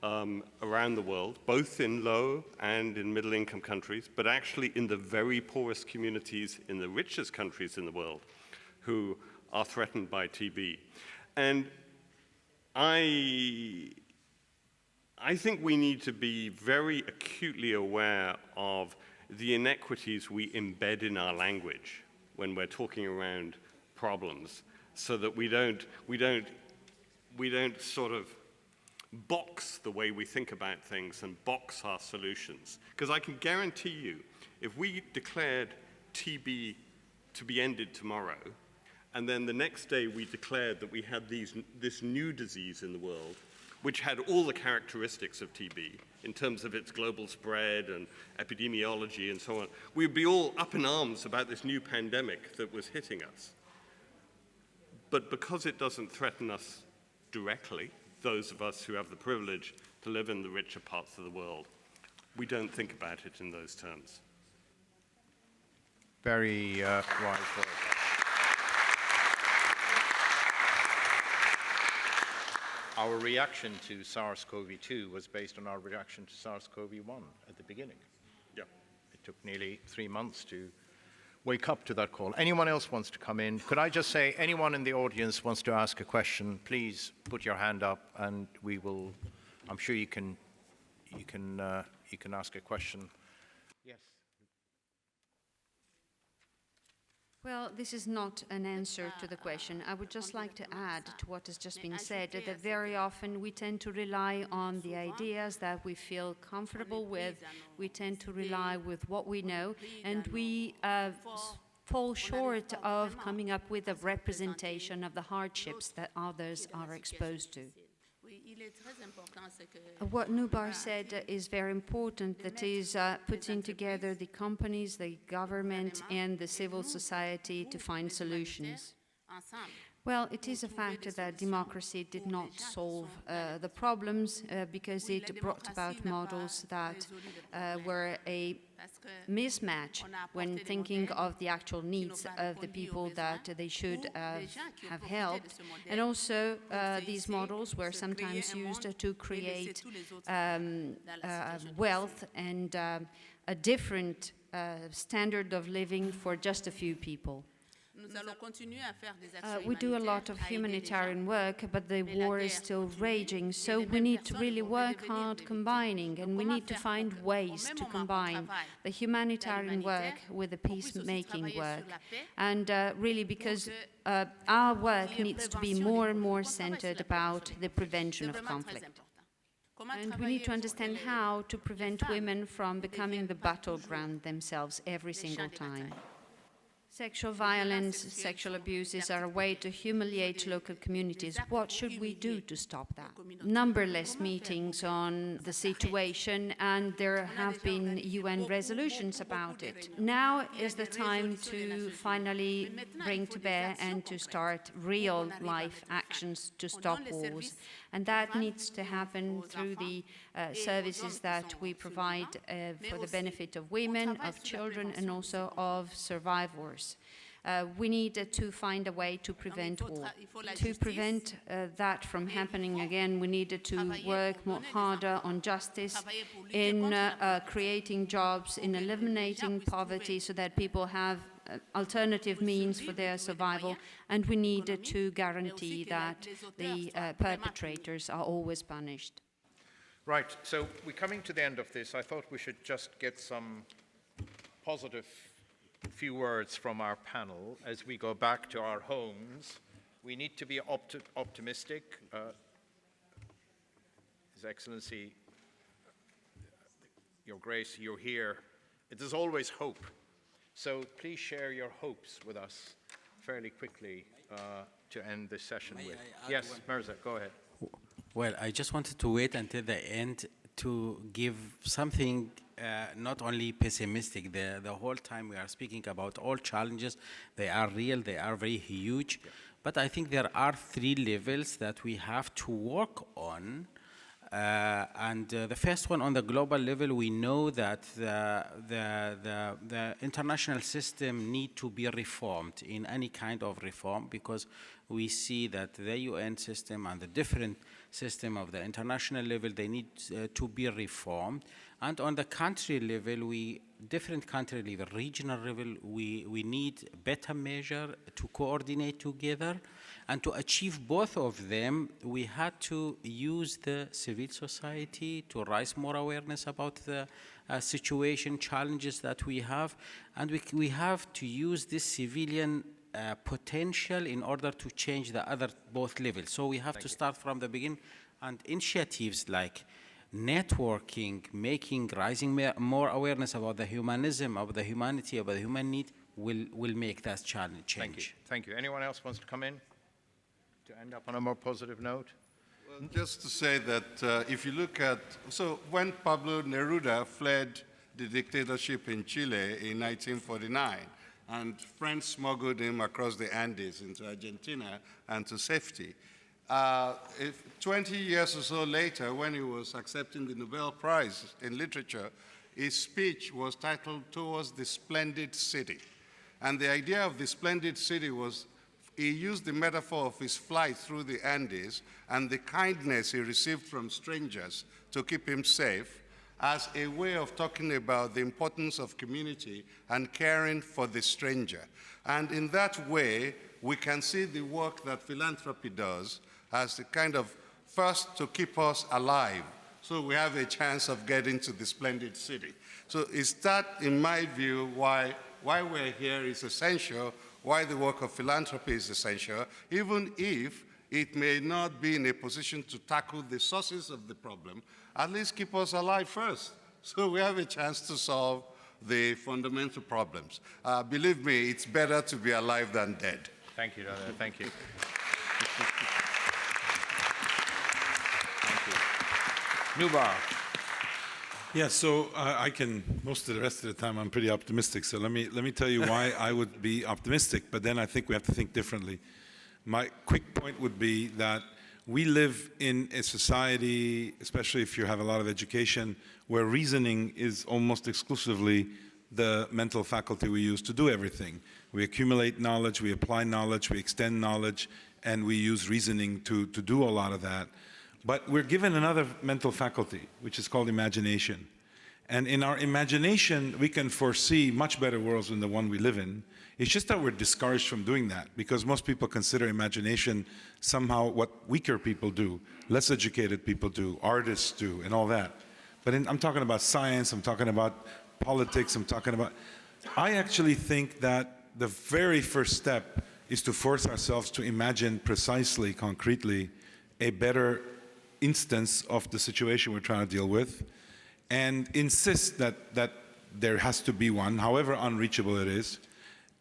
around the world, both in low and in middle-income countries, but actually in the very poorest communities in the richest countries in the world who are threatened by TB. And I think we need to be very acutely aware of the inequities we embed in our language when we're talking around problems, so that we don't sort of box the way we think about things and box our solutions. Because I can guarantee you, if we declared TB to be ended tomorrow, and then the next day we declared that we had this new disease in the world, which had all the characteristics of TB in terms of its global spread and epidemiology and so on, we'd be all up in arms about this new pandemic that was hitting us. But because it doesn't threaten us directly, those of us who have the privilege to live in the richer parts of the world, we don't think about it in those terms. Very wise words. Our reaction to SARS-CoV-2 was based on our reaction to SARS-CoV-1 at the beginning. Yeah. It took nearly 3 months to wake up to that call. Anyone else wants to come in? Could I just say, anyone in the audience wants to ask a question, please put your hand up and we will, I'm sure you can ask a question. Yes. Well, this is not an answer to the question. I would just like to add to what has just been said, that very often we tend to rely on the ideas that we feel comfortable with. We tend to rely with what we know, and we fall short of coming up with a representation of the hardships that others are exposed to. What Nubar said is very important, that is putting together the companies, the government, and the civil society to find solutions. Well, it is a fact that democracy did not solve the problems because it brought about models that were a mismatch when thinking of the actual needs of the people that they should have helped. And also, these models were sometimes used to create wealth and a different standard of living for just a few people. We do a lot of humanitarian work, but the war is still raging, so we need to really work hard combining, and we need to find ways to combine the humanitarian work with the peacemaking work. And really, because our work needs to be more and more centered about the prevention of conflict. And we need to understand how to prevent women from becoming the battleground themselves every single time. Sexual violence, sexual abuses are a way to humiliate local communities. What should we do to stop that? Numberless meetings on the situation, and there have been UN resolutions about it. Now is the time to finally bring to bear and to start real-life actions to stop wars. And that needs to happen through the services that we provide for the benefit of women, of children, and also of survivors. We need to find a way to prevent war. To prevent that from happening again, we needed to work more harder on justice, in creating jobs, in eliminating poverty so that people have alternative means for their survival, and we needed to guarantee that the perpetrators are always punished. Right, so we're coming to the end of this. I thought we should just get some positive few words from our panel as we go back to our homes. We need to be optimistic. His Excellency, Your Grace, you're here. There's always hope. So please share your hopes with us fairly quickly to end this session with. Yes, Mirza, go ahead. Well, I just wanted to wait until the end to give something not only pessimistic. The whole time we are speaking about all challenges, they are real, they are very huge. Yeah. But I think there are 3 levels that we have to work on. The first one, on the global level, we know that the international system need to be reformed in any kind of reform, because we see that the UN system and the different system of the international level, they need to be reformed. And on the country level, different country level, regional level, we need better measure to coordinate together. And to achieve both of them, we had to use the civil society to raise more awareness about the situation, challenges that we have. And we have to use this civilian potential in order to change the other both levels. So we have to start from the beginning, and initiatives like networking, raising more awareness about the humanism, about the humanity, about the human need, will make that challenge change. Thank you. Thank you. Anyone else wants to come in to end up on a more positive note? Well, just to say that if you look at, so when Pablo Neruda fled the dictatorship in Chile in 1949, and friends smuggled him across the Andes into Argentina and to safety. 20 years or so later, when he was accepting the Nobel Prize in Literature, his speech was titled "Towards the Splendid City." And the idea of the splendid city was, he used the metaphor of his flight through the Andes and the kindness he received from strangers to keep him safe, as a way of talking about the importance of community and caring for the stranger. And in that way, we can see the work that philanthropy does as the kind of first to keep us alive, so we have a chance of getting to the splendid city. So is that, in my view, why we're here is essential, why the work of philanthropy is essential, even if it may not be in a position to tackle the sources of the problem, at least keep us alive first, so we have a chance to solve the fundamental problems. Believe me, it's better to be alive than dead. Thank you, Dada. Thank you. Nubar. Yeah, so I can, most of the rest of the time I'm pretty optimistic, so let me tell you why I would be optimistic, but then I think we have to think differently. My quick point would be that we live in a society, especially if you have a lot of education, where reasoning is almost exclusively the mental faculty we use to do everything. We accumulate knowledge, we apply knowledge, we extend knowledge, and we use reasoning to do a lot of that. But we're given another mental faculty, which is called imagination. And in our imagination, we can foresee much better worlds than the one we live in. It's just that we're discouraged from doing that, because most people consider imagination somehow what weaker people do, less educated people do, artists do, and all that. But I'm talking about science, I'm talking about politics, I'm talking about... I actually think that the very first step is to force ourselves to imagine precisely, concretely, a better instance of the situation we're trying to deal with, and insist that there has to be one, however unreachable it is.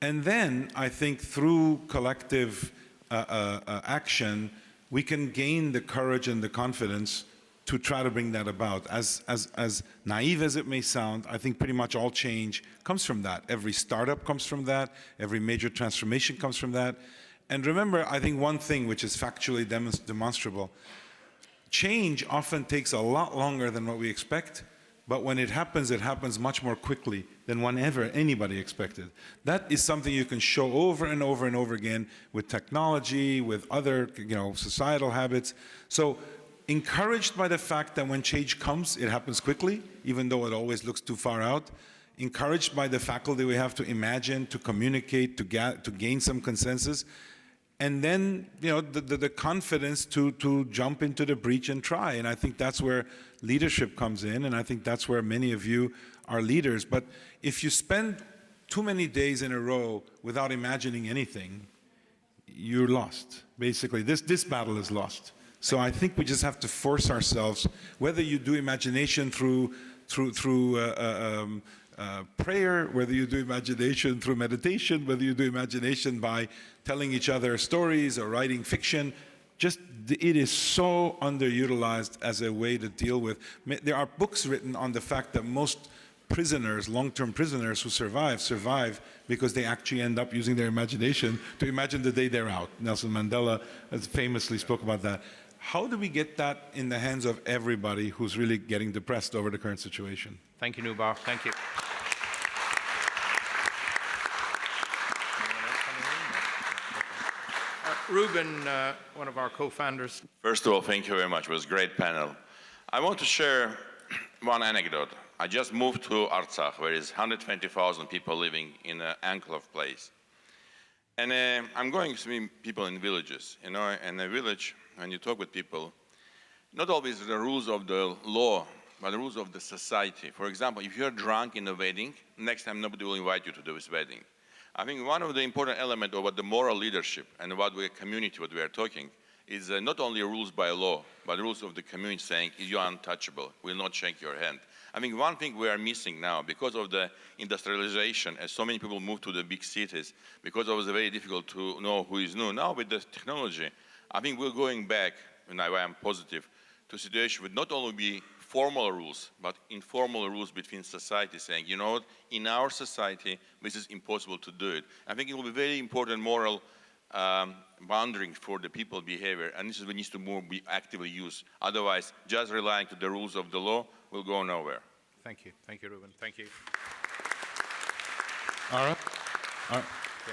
And then I think through collective action, we can gain the courage and the confidence to try to bring that about. As naive as it may sound, I think pretty much all change comes from that. Every startup comes from that. Every major transformation comes from that. And remember, I think one thing which is factually demonstrable, change often takes a lot longer than what we expect, but when it happens much more quickly than whenever anybody expected. That is something you can show over and over and over again with technology, with other, societal habits. So, encouraged by the fact that when change comes, it happens quickly, even though it always looks too far out. Encouraged by the faculty we have to imagine, to communicate, to gain some consensus. And then, the confidence to jump into the breach and try. And I think that's where leadership comes in, and I think that's where many of you are leaders. But if you spend too many days in a row without imagining anything, you're lost. Basically, this battle is lost. So I think we just have to force ourselves, whether you do imagination through prayer, whether you do imagination through meditation, whether you do imagination by telling each other stories or writing fiction, it is so underutilized as a way to deal with. There are books written on the fact that most prisoners, long-term prisoners who survive because they actually end up using their imagination to imagine the day they're out. Nelson Mandela has famously spoke about that. How do we get that in the hands of everybody who's really getting depressed over the current situation? Thank you, Nubar. Thank you. Ruben, one of our co-founders. First of all, thank you very much. It was a great panel. I want to share one anecdote. I just moved to Artsakh, where there's 120,000 people living in an enclave place. And I'm going to see people in villages. In a village, when you talk with people, not always the rules of the law, but the rules of the society. For example, if you're drunk in a wedding, next time nobody will invite you to this wedding. I think one of the important elements of what the moral leadership and what the community, what we are talking, is not only rules by law, but rules of the community saying, you're untouchable, we'll not shake your hand. I think one thing we are missing now, because of the industrialization, as so many people move to the big cities, because it was very difficult to know who is new. Now with the technology, I think we're going back, and I am positive, to a situation with not only be formal rules, but informal rules between society saying, you know what, in our society, this is impossible to do it. I think it will be very important moral boundary for the people behavior, and this is what needs to be actively used. Otherwise, just relying to the rules of the law will go nowhere. Thank you. Thank you, Ruben. Thank you. Ara?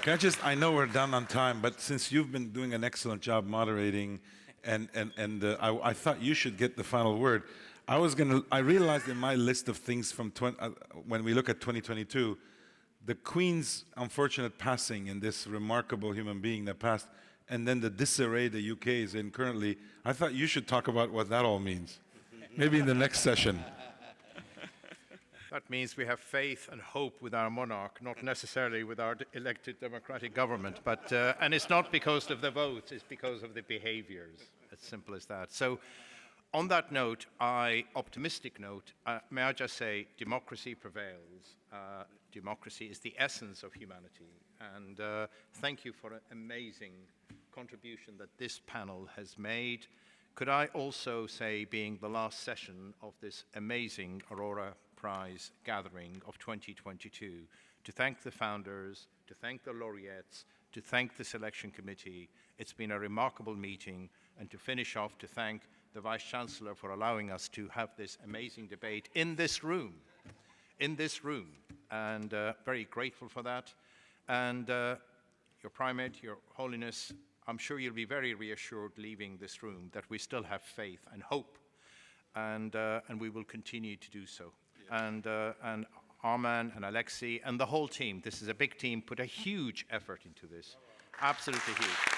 Can I know we're done on time, but since you've been doing an excellent job moderating, and I thought you should get the final word. I realized in my list of things from when we look at 2022, the Queen's unfortunate passing and this remarkable human being that passed, and then the disarray the UK is in currently, I thought you should talk about what that all means. Maybe in the next session. That means we have faith and hope with our monarch, not necessarily with our elected democratic government. But and it's not because of the votes, it's because of the behaviors. As simple as that. So on that note, optimistic note, may I just say democracy prevails. Democracy is the essence of humanity. And thank you for an amazing contribution that this panel has made. Could I also say, being the last session of this amazing Aurora Prize gathering of 2022, to thank the founders, to thank the laureates, to thank the selection committee. It's been a remarkable meeting, and to finish off, to thank the Vice-Chancellor for allowing us to have this amazing debate in this room, and very grateful for that. And Your Primate, Your Holiness, I'm sure you'll be very reassured leaving this room that we still have faith and hope, and we will continue to do so. And Arman and Alexei and the whole team, this is a big team, put a huge effort into this, absolutely huge.